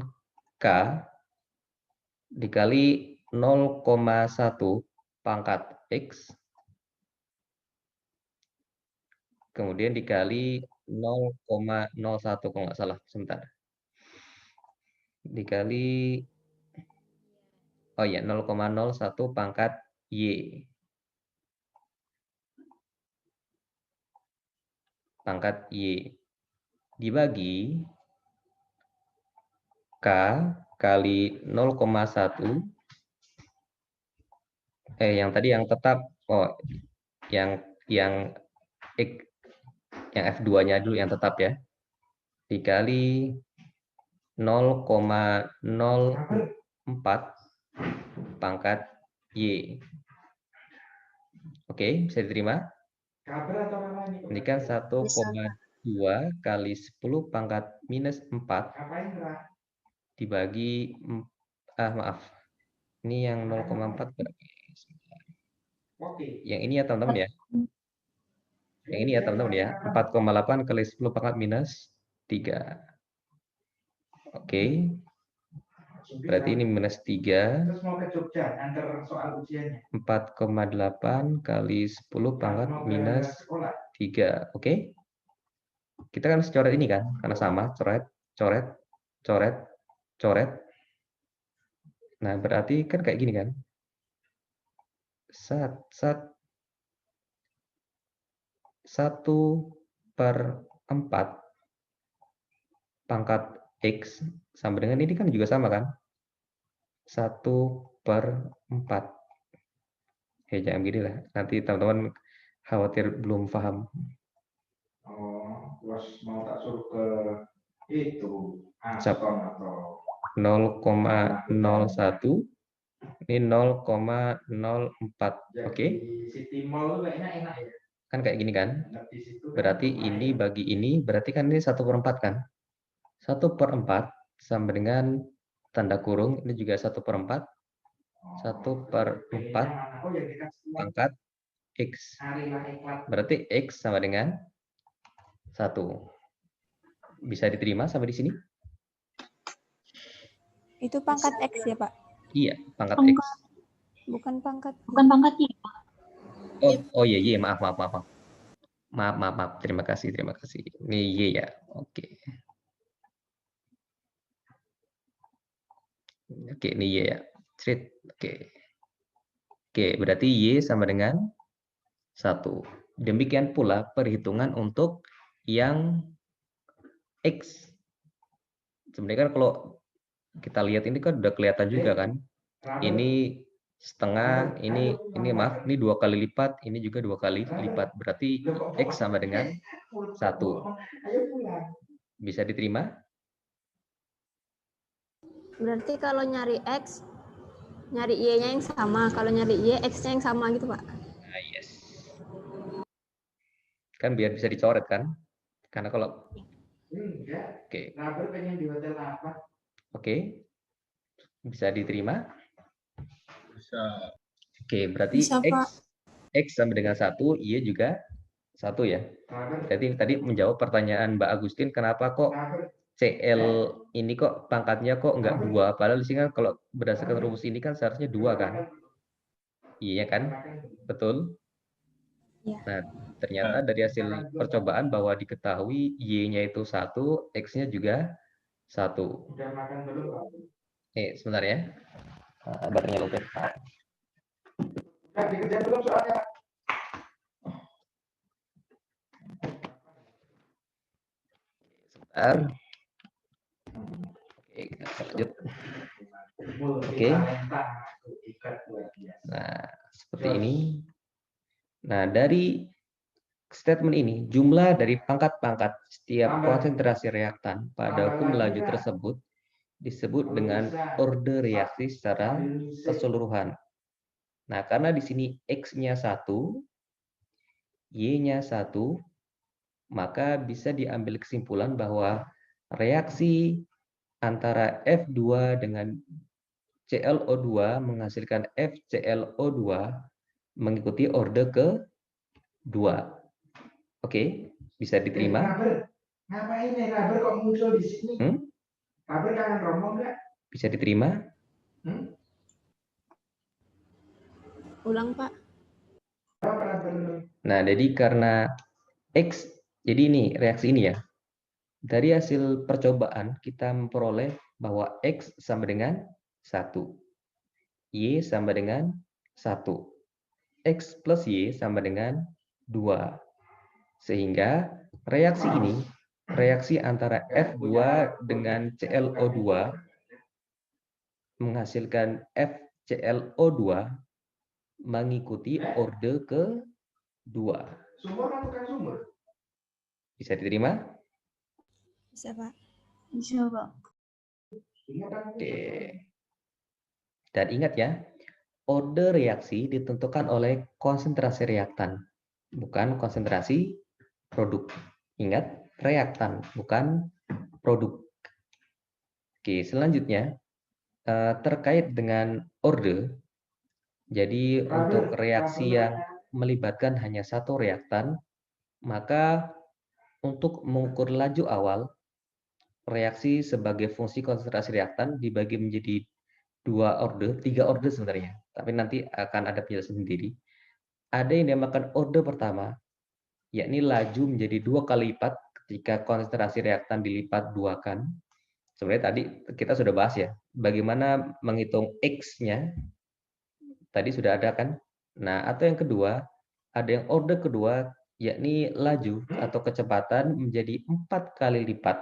K dikali 0,1 pangkat X kemudian dikali 0,01 kalau nggak salah, sebentar. Dikali 0,01 pangkat Y. Pangkat Y dibagi K kali 0,1 yang tadi yang tetap yang F2-nya dulu yang tetap ya. Dikali 0,04 pangkat Y. Oke, bisa diterima? Ini kan 1,2 kali 10 pangkat minus 4 dibagi maaf. Ini yang 0,4 berapa? Yang ini ya teman-teman ya. Yang ini ya teman-teman ya. 4,8 kali 10 pangkat minus 3. Oke. Berarti ini minus 3. 4,8 kali 10 pangkat minus 3. Oke. Kita kan coret ini kan, karena sama, coret, coret, coret, coret. Nah, berarti kan kayak gini kan. 1/4 pangkat X sama dengan ini kan juga sama kan? 1/4. Ya jangan gini lah, nanti teman-teman khawatir belum paham. Mau tak suruh ke itu Cap. 0,01 ini 0,04. Oke. Kan kayak gini kan? Berarti ini bagi ini, berarti kan ini 1/4 kan? 1/4 sama dengan tanda kurung, ini juga 1/4. 1/4 pangkat X. Berarti X sama dengan 1. Bisa diterima sampai di sini? Itu pangkat X ya, Pak? Iya, pangkat X. Bukan pangkat. Bukan pangkat Y. Oh iya, maaf. Maaf. Terima kasih. Ini Y ya. Oke. Oke, ini Y ya. Oke, berarti Y sama dengan 1. Demikian pula perhitungan untuk yang X. Sebenarnya kan kalau kita lihat ini kan udah kelihatan juga kan. Ini setengah, ini maaf, ini 2 kali lipat, ini juga 2 kali lipat. Berarti X sama dengan 1. Bisa diterima? Berarti kalau nyari X, nyari Y-nya yang sama. Kalau nyari Y, X-nya yang sama gitu, Pak? Nah, iya. Kan biar bisa dicoret kan? Karena kalau Enggak. oke, Rubber pengen di hotel apa? oke, bisa diterima. Bisa. Oke, berarti Bisa, Pak. X sama dengan 1, Y juga 1 ya. Rubber. Jadi tadi menjawab pertanyaan Mbak Agustin, kenapa kok Rubber. CL ini kok pangkatnya kok enggak 2? Padahal di sini kan kalau berdasarkan rumus ini kan seharusnya 2 kan? Iya kan? Betul? Iya. Nah, ternyata dari hasil percobaan bahwa diketahui Y-nya itu 1, X-nya juga 1. Udah makan belum? Sebentar ya. Baterainya low. Udah dikerjain belum soalnya? Sebentar. Oke, kita lanjut. Oke. Nah, seperti ini. Nah, dari statement ini, jumlah dari pangkat-pangkat setiap konsentrasi reaktan pada hukum laju tersebut disebut dengan order reaksi secara keseluruhan. Nah, karena di sini X-nya 1, Y-nya 1, maka bisa diambil kesimpulan bahwa reaksi antara F2 dengan ClO2 menghasilkan FClO2 mengikuti order ke-2. Oke, bisa diterima? Ngapain nih rubber kok muncul di sini? Rubber kangen Romo enggak? Bisa diterima? Ulang, Pak. Nah, jadi karena X, jadi ini reaksi ini ya. Dari hasil percobaan kita memperoleh bahwa X sama dengan 1. Y sama dengan 1. X plus Y sama dengan 2. Sehingga reaksi ini, reaksi antara F2 dengan ClO2 menghasilkan FClO2 mengikuti order ke-2. Sumur atau bukan sumur? Bisa diterima? Bisa, Pak. Bisa, Pak. Oke. Dan ingat ya, order reaksi ditentukan oleh konsentrasi reaktan, bukan konsentrasi produk. Ingat, reaktan, bukan produk. Oke, selanjutnya terkait dengan order. Jadi untuk reaksi yang melibatkan hanya satu reaktan, maka untuk mengukur laju awal, reaksi sebagai fungsi konsentrasi reaktan dibagi menjadi 3 order sebenarnya. Tapi nanti akan ada penjelasan sendiri. Ada yang dinamakan order pertama, yakni laju menjadi 2 kali lipat ketika konsentrasi reaktan dilipat 2-kan. Sebenarnya tadi kita sudah bahas ya, bagaimana menghitung X-nya. Tadi sudah ada kan? Nah, atau yang kedua, ada yang order kedua, yakni laju atau kecepatan menjadi 4 kali lipat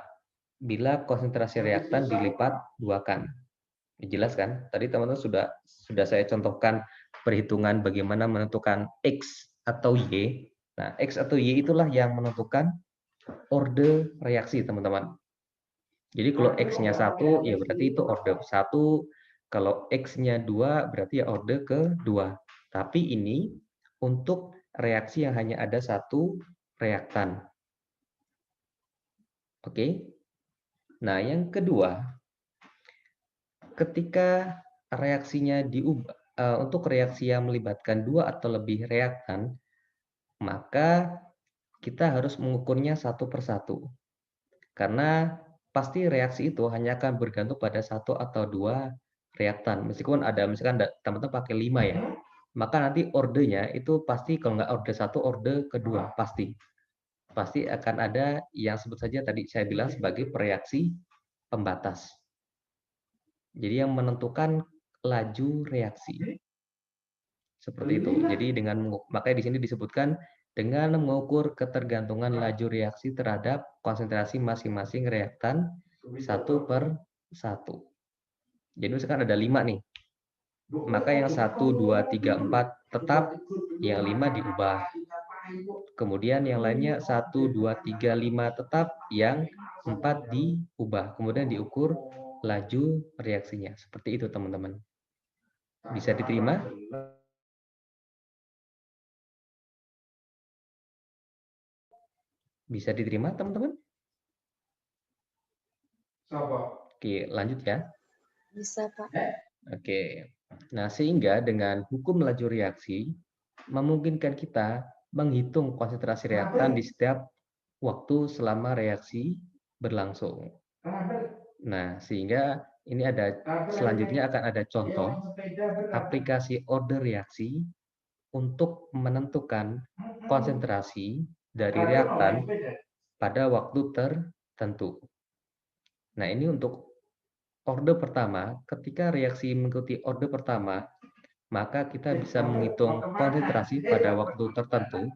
bila konsentrasi reaktan dilipat 2-kan. Jelas kan? Tadi teman-teman sudah saya contohkan perhitungan bagaimana menentukan X atau Y. Nah, X atau Y itulah yang menentukan order reaksi, teman-teman. Jadi kalau X-nya 1, ya berarti itu order 1. Kalau X-nya 2, berarti ya order ke-2. Tapi ini untuk reaksi yang hanya ada satu reaktan. Oke. Nah, yang kedua, ketika reaksinya diubah, untuk reaksi yang melibatkan 2 atau lebih reaktan, maka kita harus mengukurnya satu persatu. Karena pasti reaksi itu hanya akan bergantung pada 1 atau 2 reaktan. Meskipun ada, misalkan teman-teman pakai 5 ya, maka nanti ordernya itu pasti kalau nggak order 1, order kedua, pasti. Pasti akan ada yang sebut saja tadi saya bilang sebagai reaksi pembatas. Jadi yang menentukan laju reaksi. Seperti itu. Jadi makanya di sini disebutkan dengan mengukur ketergantungan laju reaksi terhadap konsentrasi masing-masing reaktan 1/1. Jadi misalkan ada 5 nih. Maka yang 1, 2, 3, 4 tetap, yang 5 diubah. Kemudian yang lainnya 1, 2, 3, 5 tetap, yang 4 diubah. Kemudian diukur laju reaksinya. Seperti itu teman-teman. Bisa diterima? Bisa diterima, teman-teman? Sopo. Oke, lanjut ya. Bisa, Pak. Oke. Nah, sehingga dengan hukum laju reaksi memungkinkan kita menghitung konsentrasi reaktan di setiap waktu selama reaksi berlangsung. Nah, sehingga ini ada selanjutnya akan ada contoh aplikasi order reaksi untuk menentukan konsentrasi dari reaktan pada waktu tertentu. Nah, ini untuk orde pertama, ketika reaksi mengikuti orde pertama, maka kita bisa menghitung konsentrasi pada waktu tertentu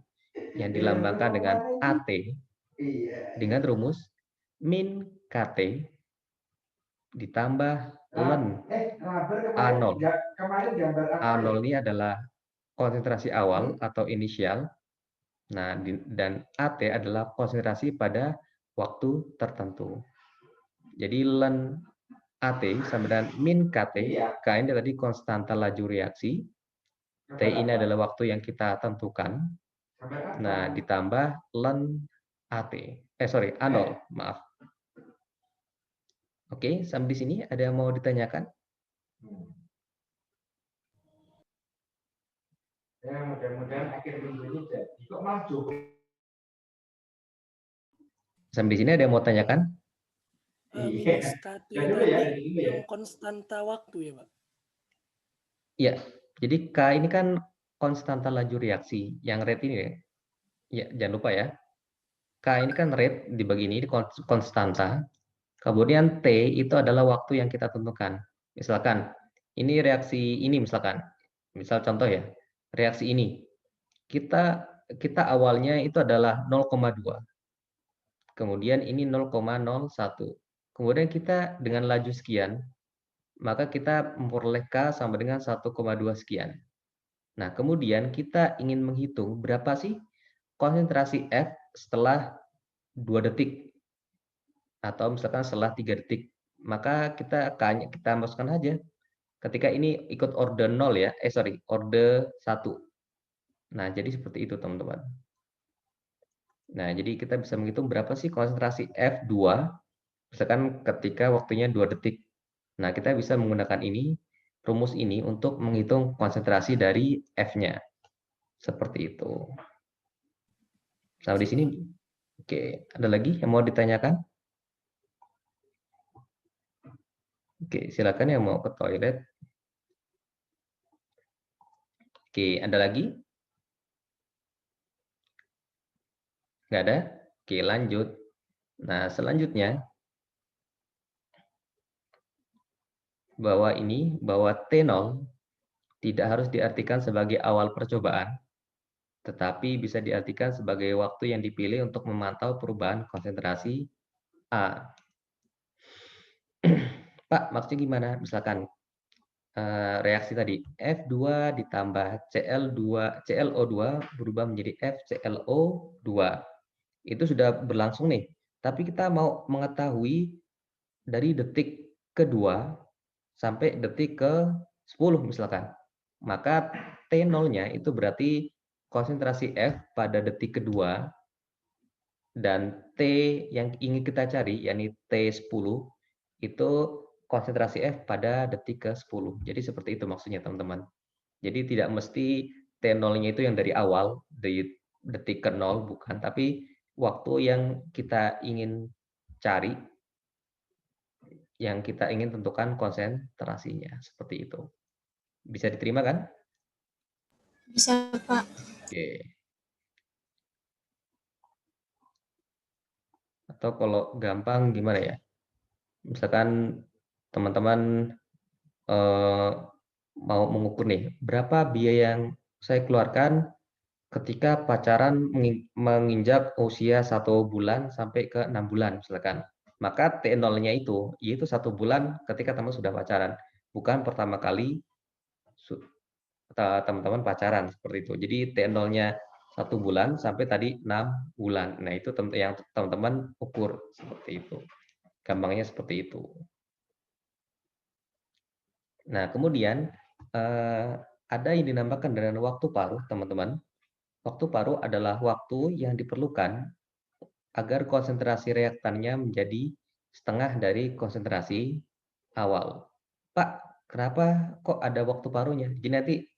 yang dilambangkan dengan AT dengan rumus min KT ditambah ln A0. A0 ini adalah konsentrasi awal atau inisial. Nah, dan AT adalah konsentrasi pada waktu tertentu. Jadi ln AT sama dengan min KT. K ini tadi konstanta laju reaksi. T ini adalah waktu yang kita tentukan. Nah, ditambah ln AT. A0, maaf. Oke, sampai di sini ada yang mau ditanyakan? Ya, mudah-mudahan akhir minggu ini jadi. Kok maju? Sampai di sini ada yang mau tanyakan? Minus KT Ya dulu ya, tadi dari dulu ya. yang konstanta waktu ya, Pak? Ya, jadi K ini kan konstanta laju reaksi. Yang rate ini ya, jangan lupa ya. K ini kan rate dibagi ini konstanta. Kemudian T itu adalah waktu yang kita tentukan. Misalkan ini reaksi ini misalkan. Misal contoh ya, reaksi ini. Kita awalnya itu adalah 0,2. Kemudian ini 0,01. Kemudian kita dengan laju sekian, maka kita memperoleh K sama dengan 1,2 sekian. Nah, kemudian kita ingin menghitung berapa sih konsentrasi F setelah 2 detik. Atau misalkan setelah 3 detik. Maka kita masukkan aja. Ketika ini ikut order 0 ya, order 1. Nah, jadi seperti itu teman-teman. Nah, jadi kita bisa menghitung berapa sih konsentrasi F2, misalkan ketika waktunya 2 detik. Nah, kita bisa menggunakan rumus ini untuk menghitung konsentrasi dari F-nya. Seperti itu. Sampai di sini. Oke, ada lagi yang mau ditanyakan? Oke, silakan yang mau ke toilet. Oke, ada lagi? Nggak ada? Oke, lanjut. Nah, selanjutnya, bahwa T0 tidak harus diartikan sebagai awal percobaan, tetapi bisa diartikan sebagai waktu yang dipilih untuk memantau perubahan konsentrasi A. Pak, maksudnya gimana? Misalkan reaksi tadi F2 ditambah ClO2 berubah menjadi FClO2. Itu sudah berlangsung nih. Tapi kita mau mengetahui dari detik kedua sampai detik ke-10 misalkan. Maka T0-nya itu berarti konsentrasi F pada detik kedua dan T yang ingin kita cari, yakni T10, itu konsentrasi F pada detik ke-10. Jadi seperti itu maksudnya teman-teman. Jadi tidak mesti T0-nya itu yang dari awal, dari detik ke-0, bukan. Tapi waktu yang kita ingin cari, yang kita ingin tentukan konsentrasinya. Seperti itu. Bisa diterima kan? Bisa, Pak. Oke. Atau kalau gampang gimana ya? Misalkan teman-teman mau mengukur nih, berapa biaya yang saya keluarkan ketika pacaran menginjak usia 1 bulan sampai ke 6 bulan misalkan. Maka T0-nya itu, yaitu 1 bulan ketika teman sudah pacaran. Bukan pertama kali teman-teman pacaran seperti itu. Jadi T0-nya 1 bulan sampai tadi 6 bulan. Nah, itu yang teman-teman ukur seperti itu. Gampangnya seperti itu. Nah, kemudian ada yang dinamakan dengan waktu paruh, teman-teman. Waktu paruh adalah waktu yang diperlukan agar konsentrasi reaktannya menjadi setengah dari konsentrasi awal. Pak, kenapa kok ada waktu paruhnya? Jadi nanti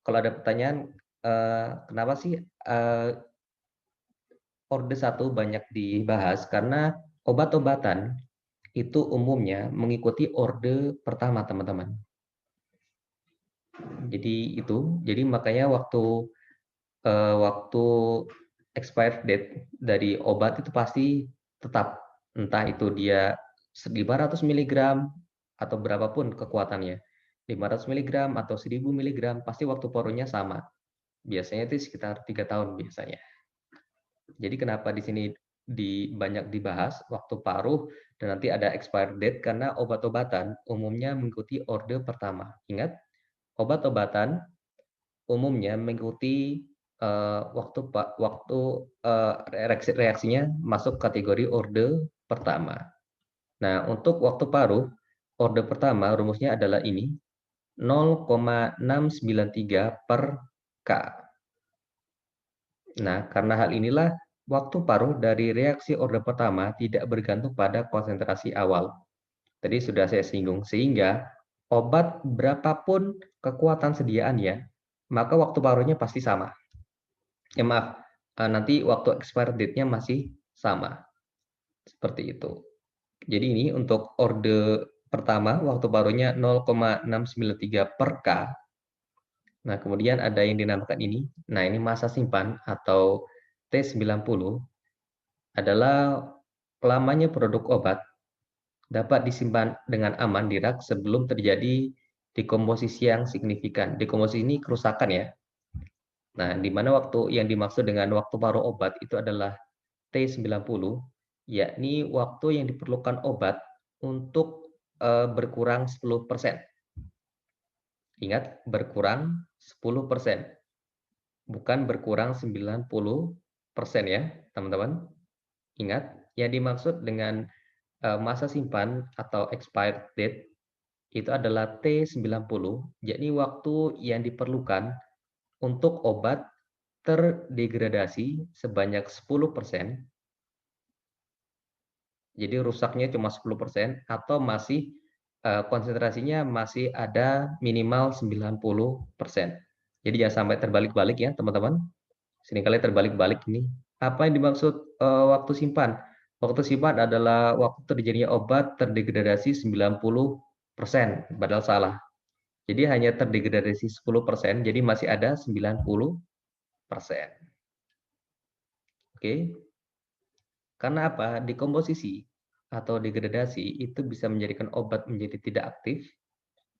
kalau ada pertanyaan, kenapa sih orde 1 banyak dibahas? Karena obat-obatan itu umumnya mengikuti orde pertama, teman-teman. Jadi makanya waktu expired date dari obat itu pasti tetap, entah itu dia 500 mg atau berapapun kekuatannya, 500 mg atau 1000 mg, pasti waktu paruhnya sama. Biasanya itu sekitar 3 tahun biasanya. Jadi kenapa di sini banyak dibahas waktu paruh dan nanti ada expired date, karena obat-obatan umumnya mengikuti orde pertama. Ingat, obat-obatan umumnya mengikuti reaksinya masuk kategori orde pertama. Nah, untuk waktu paruh, orde pertama rumusnya adalah ini, 0,693 per K. Nah, karena hal inilah waktu paruh dari reaksi orde pertama tidak bergantung pada konsentrasi awal. Tadi sudah saya singgung, sehingga obat berapapun kekuatan sediaannya, maka waktu paruhnya pasti sama. Maaf, nanti waktu expired date-nya masih sama. Seperti itu. Jadi ini untuk orde pertama, waktu paruhnya 0,693 per K. Nah, kemudian ada yang dinamakan ini. Nah, ini masa simpan atau T90 adalah lamanya produk obat dapat disimpan dengan aman di rak sebelum terjadi dekomposisi yang signifikan. Dekomposisi ini kerusakan ya. Nah, di mana waktu yang dimaksud dengan waktu paruh obat itu adalah T90, yakni waktu yang diperlukan obat untuk berkurang 10%. Ingat, berkurang 10%, bukan berkurang 90% ya, teman-teman. Ingat, yang dimaksud dengan masa simpan atau expired date itu adalah T90, yakni waktu yang diperlukan untuk obat terdegradasi sebanyak 10%, jadi rusaknya cuma 10%, atau masih konsentrasinya masih ada minimal 90%. Jadi jangan sampai terbalik-balik ya teman-teman. Seringkali terbalik-balik ini. Apa yang dimaksud waktu simpan? Waktu simpan adalah waktu terjadinya obat terdegradasi 90%, padahal salah. Jadi hanya terdegradasi 10%, jadi masih ada 90%. Oke. Karena apa? Dekomposisi atau degradasi itu bisa menjadikan obat menjadi tidak aktif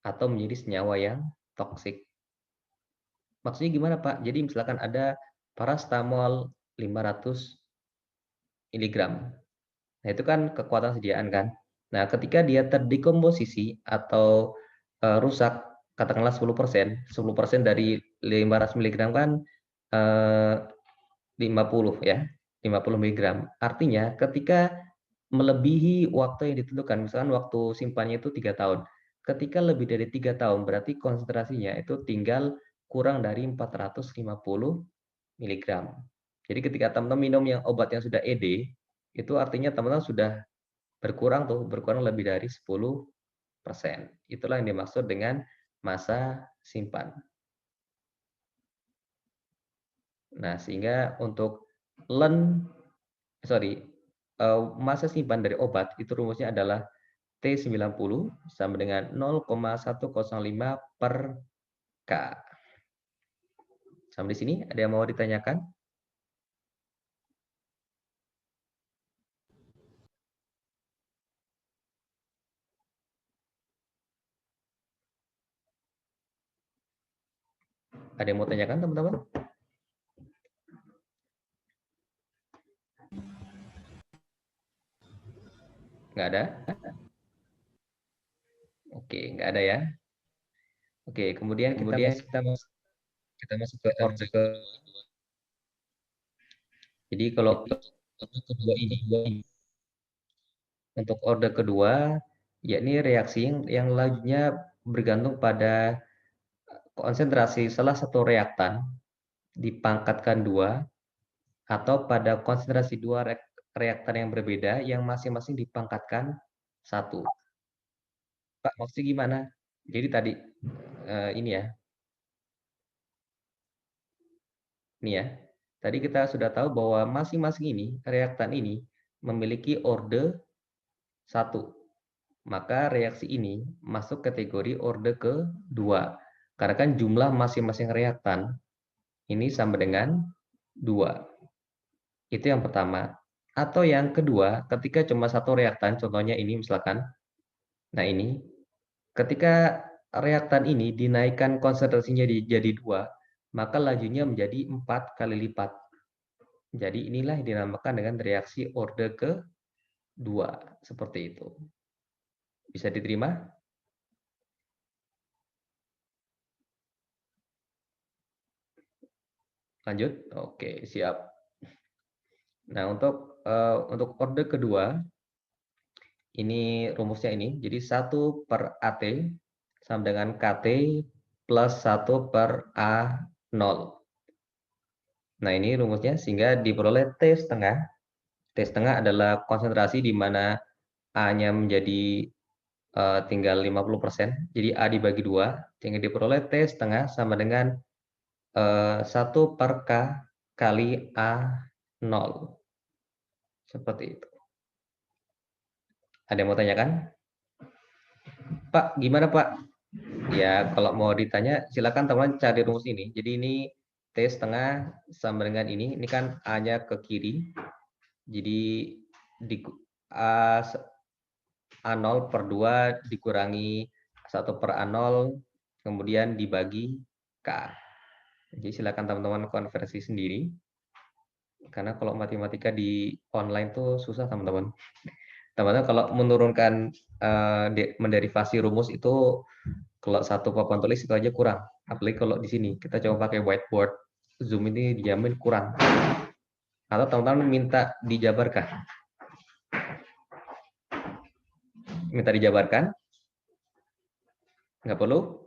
atau menjadi senyawa yang toksik. Maksudnya gimana, Pak? Jadi misalkan ada paracetamol 500 mg. Nah, itu kan kekuatan sediaan kan? Nah, ketika dia terdekomposisi atau rusak, katakanlah 10%, 10% dari 500 mg kan 50 ya, 50 mg. Artinya ketika melebihi waktu yang ditentukan, misalkan waktu simpannya itu 3 tahun. Ketika lebih dari 3 tahun, berarti konsentrasinya itu tinggal kurang dari 450 mg. Jadi ketika teman-teman minum yang obat yang sudah ED, itu artinya teman-teman sudah berkurang lebih dari 10%. Itulah yang dimaksud dengan masa simpan. Nah, sehingga untuk masa simpan dari obat itu rumusnya adalah T90 sama dengan 0,105 per K. Sampai di sini ada yang mau ditanyakan? Ada yang mau tanyakan, teman-teman? Nggak ada? Oke, nggak ada ya. Oke, kemudian kita masuk ke orde kedua. Jadi kalau orde kedua ini, untuk orde kedua, yakni reaksi yang lajunya bergantung pada konsentrasi salah satu reaktan dipangkatkan 2 atau pada konsentrasi dua reaktan yang berbeda yang masing-masing dipangkatkan 1. Pak, maksudnya gimana? Jadi tadi ini ya. Ini ya. Tadi kita sudah tahu bahwa masing-masing ini, reaktan ini memiliki orde 1. Maka reaksi ini masuk kategori orde ke-2. Karena kan jumlah masing-masing reaktan ini sama dengan 2. Itu yang pertama. Atau yang kedua, ketika cuma satu reaktan, contohnya ini misalkan, nah ini, ketika reaktan ini dinaikkan konsentrasinya jadi 2, maka lajunya menjadi 4 kali lipat. Jadi inilah yang dinamakan dengan reaksi orde ke-2. Seperti itu. Bisa diterima? Lanjut? Oke, siap. Nah, untuk orde kedua, ini rumusnya ini. Jadi 1 per AT sama dengan KT plus 1 per A0. Nah, ini rumusnya sehingga diperoleh T setengah. T setengah adalah konsentrasi di mana A-nya menjadi tinggal 50%. Jadi A dibagi 2, sehingga diperoleh T setengah sama dengan 1 per K kali A0. Seperti itu. Ada yang mau tanyakan? Pak, gimana Pak? Ya, kalau mau ditanya, silakan teman cari rumus ini. Jadi ini T setengah sama dengan ini kan A-nya ke kiri. Jadi A0 per 2 dikurangi 1 per A0, kemudian dibagi K. Jadi silakan teman-teman konversi sendiri. Karena kalau matematika di online tuh susah teman-teman. Teman-teman kalau menurunkan menderivasi rumus itu kalau satu papan tulis itu aja kurang. Apalagi kalau di sini kita coba pakai whiteboard, Zoom ini dijamin kurang. Atau teman-teman minta dijabarkan. Minta dijabarkan? Nggak perlu?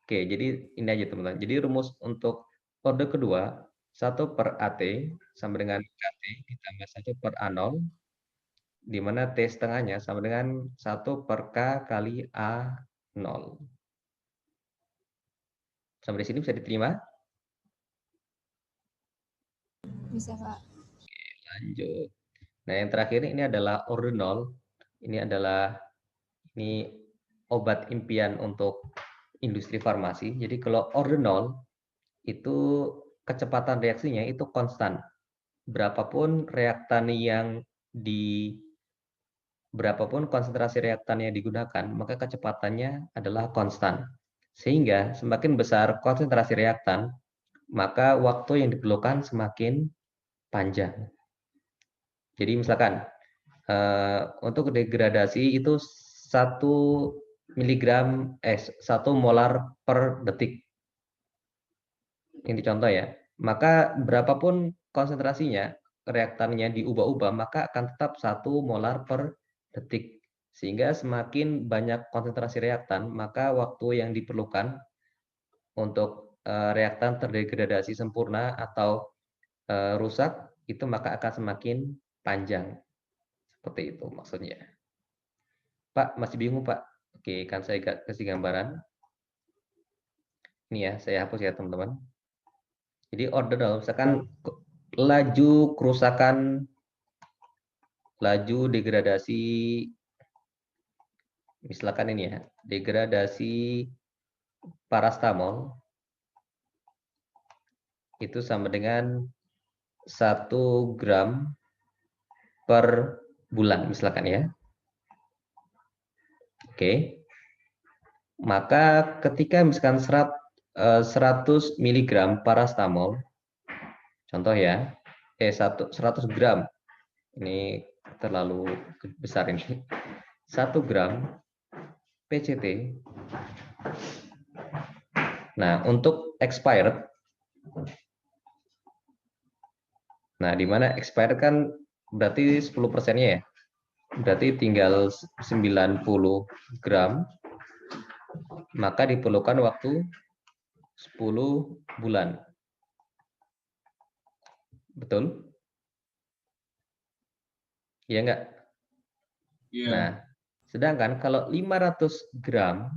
Oke, jadi ini aja teman-teman. Jadi rumus untuk orde kedua, 1 per AT sama dengan KT ditambah 1 per A0, di mana T setengahnya sama dengan 1 per K kali A0. Sampai di sini bisa diterima? Bisa, Pak. Oke, lanjut. Nah, yang terakhir ini adalah orde 0. Ini adalah obat impian untuk industri farmasi. Jadi kalau orde 0 itu kecepatan reaksinya itu konstan. Berapapun konsentrasi reaktan yang digunakan, maka kecepatannya adalah konstan. Sehingga semakin besar konsentrasi reaktan, maka waktu yang diperlukan semakin panjang. Jadi misalkan untuk degradasi itu 1 molar per detik. Ini contoh ya. Maka berapapun konsentrasinya, reaktannya diubah-ubah, maka akan tetap 1 molar per detik. Sehingga semakin banyak konsentrasi reaktan, maka waktu yang diperlukan untuk reaktan terdegradasi sempurna atau rusak, itu maka akan semakin panjang. Seperti itu maksudnya. Pak, masih bingung Pak? Oke, kan saya kasih gambaran. Ini ya, saya hapus ya teman-teman. Jadi order, misalkan laju kerusakan, laju degradasi, misalkan ini ya, degradasi parastamol itu sama dengan 1 gram per bulan, misalkan ya. Oke. Maka ketika misalkan 100 mg parastamol, contoh ya, 100 gram, ini terlalu besar ini, 1 gram PCT. Nah, untuk expired, nah di mana expired kan berarti 10%-nya ya, berarti tinggal 90 gram, maka diperlukan waktu 10 bulan. Betul? Iya enggak? Iya. Nah, sedangkan kalau 500 gram,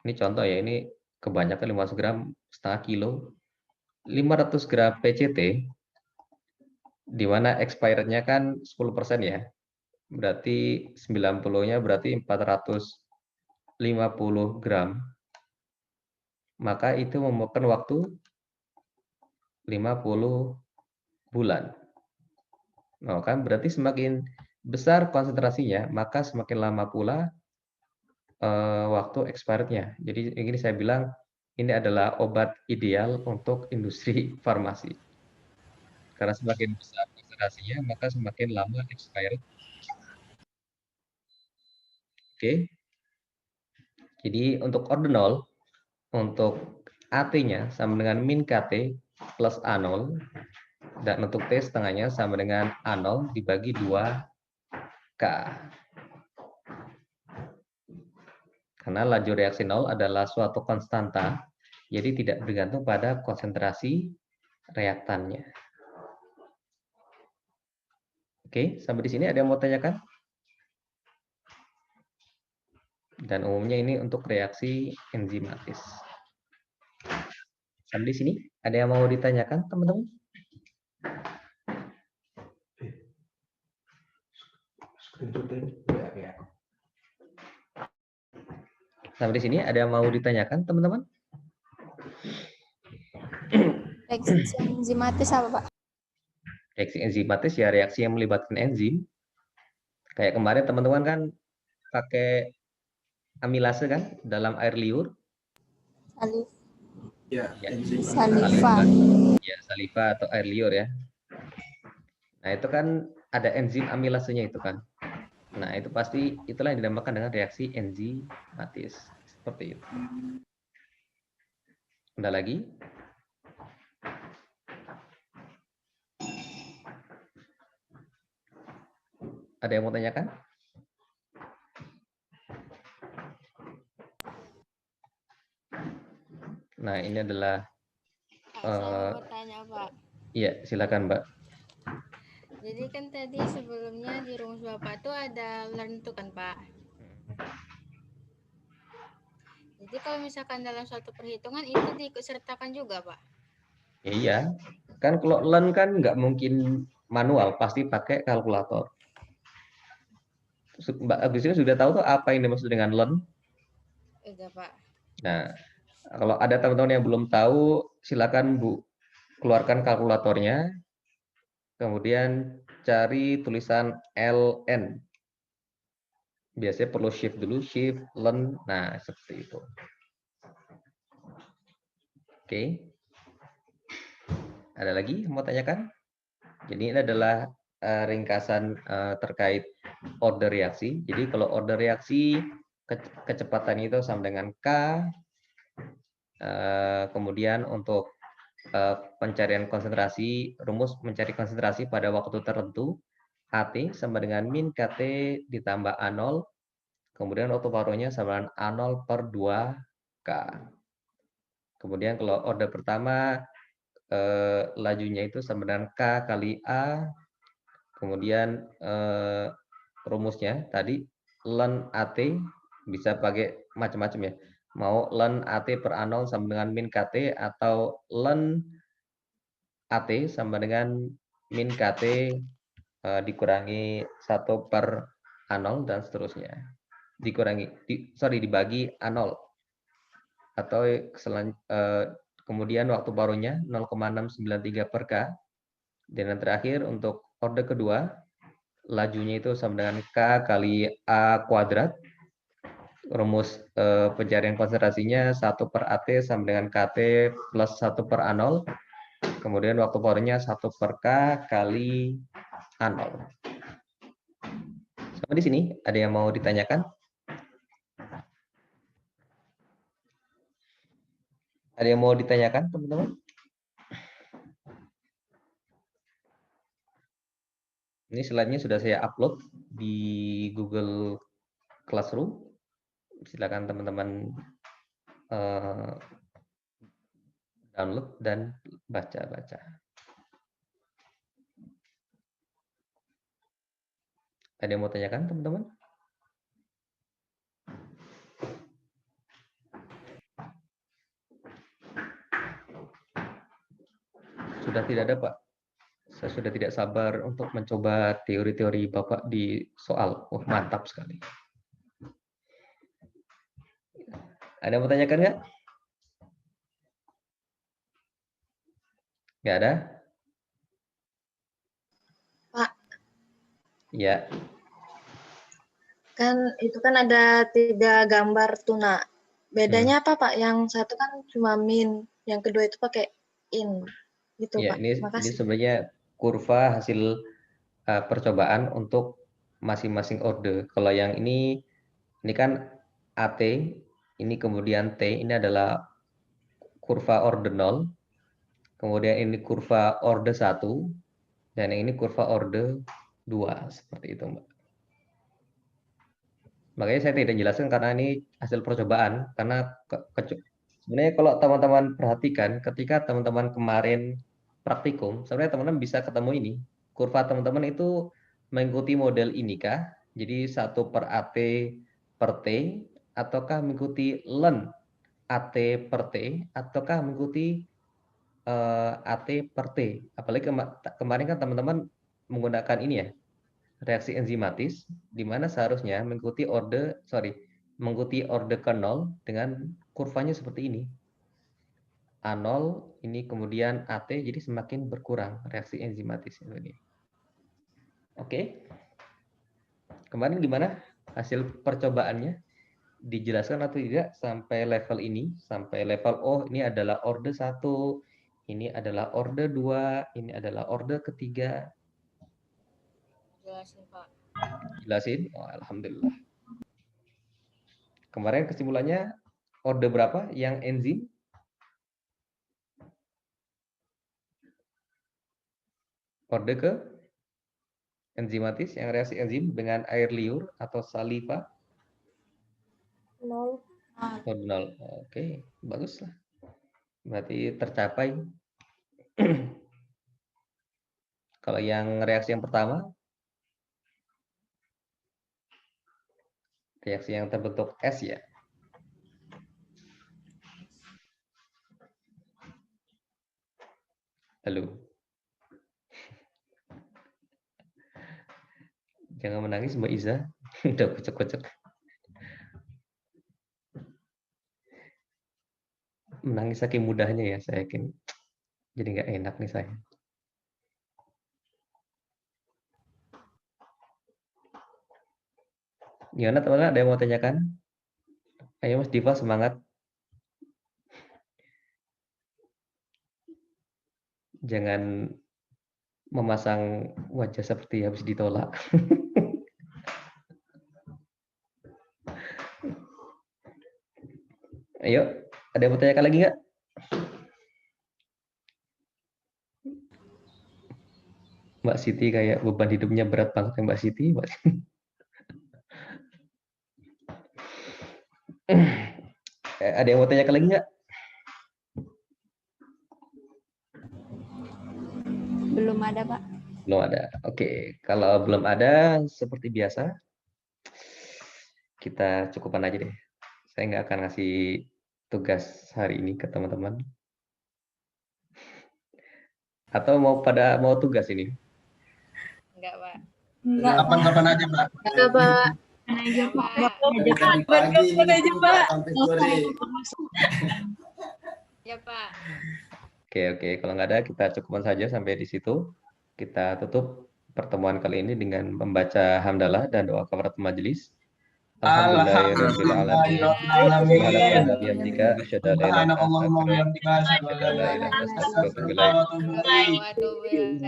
ini contoh ya, ini kebanyakan 500 gram, setengah kilo, 500 gram PCT, di mana expirednya kan 10% ya, berarti 90-nya berarti 450 gram, maka itu memakan waktu 50 bulan. Nah, kan berarti semakin besar konsentrasinya, maka semakin lama pula waktu expirednya. Jadi ini saya bilang ini adalah obat ideal untuk industri farmasi. Karena semakin besar konsentrasinya, maka semakin lama expired. Oke. Jadi untuk ordinol, untuk AT-nya sama dengan min KT plus A0, dan untuk T setengahnya sama dengan A0 dibagi 2K. Karena laju reaksi 0 adalah suatu konstanta, jadi tidak bergantung pada konsentrasi reaktannya. Oke, sampai di sini ada yang mau tanyakan? Dan umumnya ini untuk reaksi enzimatis. Sampai di sini ada yang mau ditanyakan, teman-teman? Sampai di sini ada yang mau ditanyakan, teman-teman? Reaksi enzimatis apa, Pak? Reaksi enzimatis ya reaksi yang melibatkan enzim. Kayak kemarin teman-teman kan pakai amilase kan dalam air liur. Salif. Ya, Ya, Saliva. ya, saliva atau air liur ya. Nah, itu kan ada enzim amilasenya itu kan. Nah, itu pasti itulah yang dinamakan dengan reaksi enzimatis. Seperti itu. Ada lagi? Ada yang mau tanyakan? Nah, ini adalah Saya mau bertanya, Pak. iya, silakan, Mbak. Jadi kan tadi sebelumnya di rumus Bapak tuh ada learn to kan, Pak. Jadi kalau misalkan dalam suatu perhitungan itu diikutsertakan juga, Pak. Iya, kan kalau learn kan nggak mungkin manual, pasti pakai kalkulator. Mbak Agustina sudah tahu tuh apa yang dimaksud dengan learn? Udah, Pak. Nah, kalau ada teman-teman yang belum tahu, silakan Bu keluarkan kalkulatornya, kemudian cari tulisan LN. Biasanya perlu shift dulu, shift, learn, nah seperti itu. Oke. Ada lagi yang mau tanyakan? Jadi ini adalah ringkasan terkait order reaksi. Jadi kalau order reaksi kecepatan itu sama dengan K. Kemudian untuk pencarian konsentrasi, rumus mencari konsentrasi pada waktu tertentu, AT sama dengan min KT ditambah A0, kemudian waktu paruhnya sama dengan A0 per 2K. Kemudian kalau order pertama, lajunya itu sama dengan K kali A, kemudian rumusnya tadi ln AT bisa pakai macam-macam ya. Mau ln AT per A0 sama dengan min KT atau ln AT sama dengan min KT dikurangi 1 per A0 dan seterusnya. Dibagi A0. Atau kemudian waktu paruhnya 0,693 per K. Dan yang terakhir untuk order kedua, lajunya itu sama dengan K kali A kuadrat. Rumus pencarian konsentrasinya 1 per AT sama dengan KT plus 1 per A0. Kemudian waktu paruhnya 1 per K kali A0. Sampai di sini, ada yang mau ditanyakan? Ada yang mau ditanyakan, teman-teman? Ini slide-nya sudah saya upload di Google Classroom. Silakan teman-teman Download dan baca-baca. Ada yang mau tanyakan, teman-teman? Sudah tidak ada, Pak. Saya sudah tidak sabar untuk mencoba teori-teori Bapak di soal. Wah, mantap sekali. Ada yang mau tanyakan nggak? Nggak ada? Pak. Ya. Kan itu kan ada 3 gambar tuna. Bedanya apa Pak? Yang satu kan cuma min, yang kedua itu pakai in. Gitu Ya, Pak. ini Makasih. sebenarnya kurva hasil percobaan untuk masing-masing orde. Kalau yang ini kan AT, ini kemudian T, ini adalah kurva orde 0, kemudian ini kurva orde 1, dan yang ini kurva orde 2, seperti itu, Mbak. Makanya saya tidak jelaskan karena ini hasil percobaan, karena sebenarnya kalau teman-teman perhatikan, ketika teman-teman kemarin praktikum, sebenarnya teman-teman bisa ketemu ini. Kurva teman-teman itu mengikuti model ini kah? Jadi 1/AT per T, ataukah mengikuti len AT per T, ataukah mengikuti AT per T. Apalagi kemarin kan teman-teman menggunakan ini ya, reaksi enzimatis, di mana seharusnya mengikuti orde ke-0 dengan kurvanya seperti ini. A0, ini kemudian AT, jadi semakin berkurang reaksi enzimatis ini. Oke. Kemarin gimana hasil percobaannya? Dijelaskan atau tidak sampai level ini? Sampai level, oh ini adalah orde 1, ini adalah orde 2, ini adalah orde ketiga. Jelasin, Pak. Jelasin? Oh, alhamdulillah. Kemarin kesimpulannya orde berapa yang enzim? Orde ke enzimatis yang reaksi enzim dengan air liur atau saliva? 0. Oh, 0. Oke, bagus lah. Berarti tercapai. Kalau yang reaksi yang pertama, reaksi yang terbentuk S ya. Halo. Jangan menangis Mbak Iza. Udah kocok-kocok. Menangis saking mudahnya ya, saya yakin. Jadi nggak enak nih saya. Gimana teman-teman, ada yang mau tanyakan? Ayo Mas Diva, semangat. Jangan memasang wajah seperti habis ditolak. Ayo, ada yang mau tanyakan lagi nggak? Mbak Siti kayak beban hidupnya berat banget ya Mbak Siti. Ada yang mau tanyakan lagi nggak? Belum ada, Pak. Belum ada. Oke, kalau belum ada, seperti biasa, kita cukupan aja deh. Saya nggak akan ngasih tugas hari ini ke teman-teman. Atau mau tugas ini? Enggak, Pak. Kapan-kapan aja, Pak. Enggak Pak. Enggak, Pak. Dari pagi sampai sore. Ya, Pak. Oke. Kalau nggak ada, kita cukupan saja sampai di situ. Kita tutup pertemuan kali ini dengan membaca hamdalah dan doa kafaratul majelis. Alhamdulillahirabbil alamin. Subhanakallahumma wa bihamdika asyhadu an la ilaha illa anta astaghfiruka wa atubu ilaik. Waduh,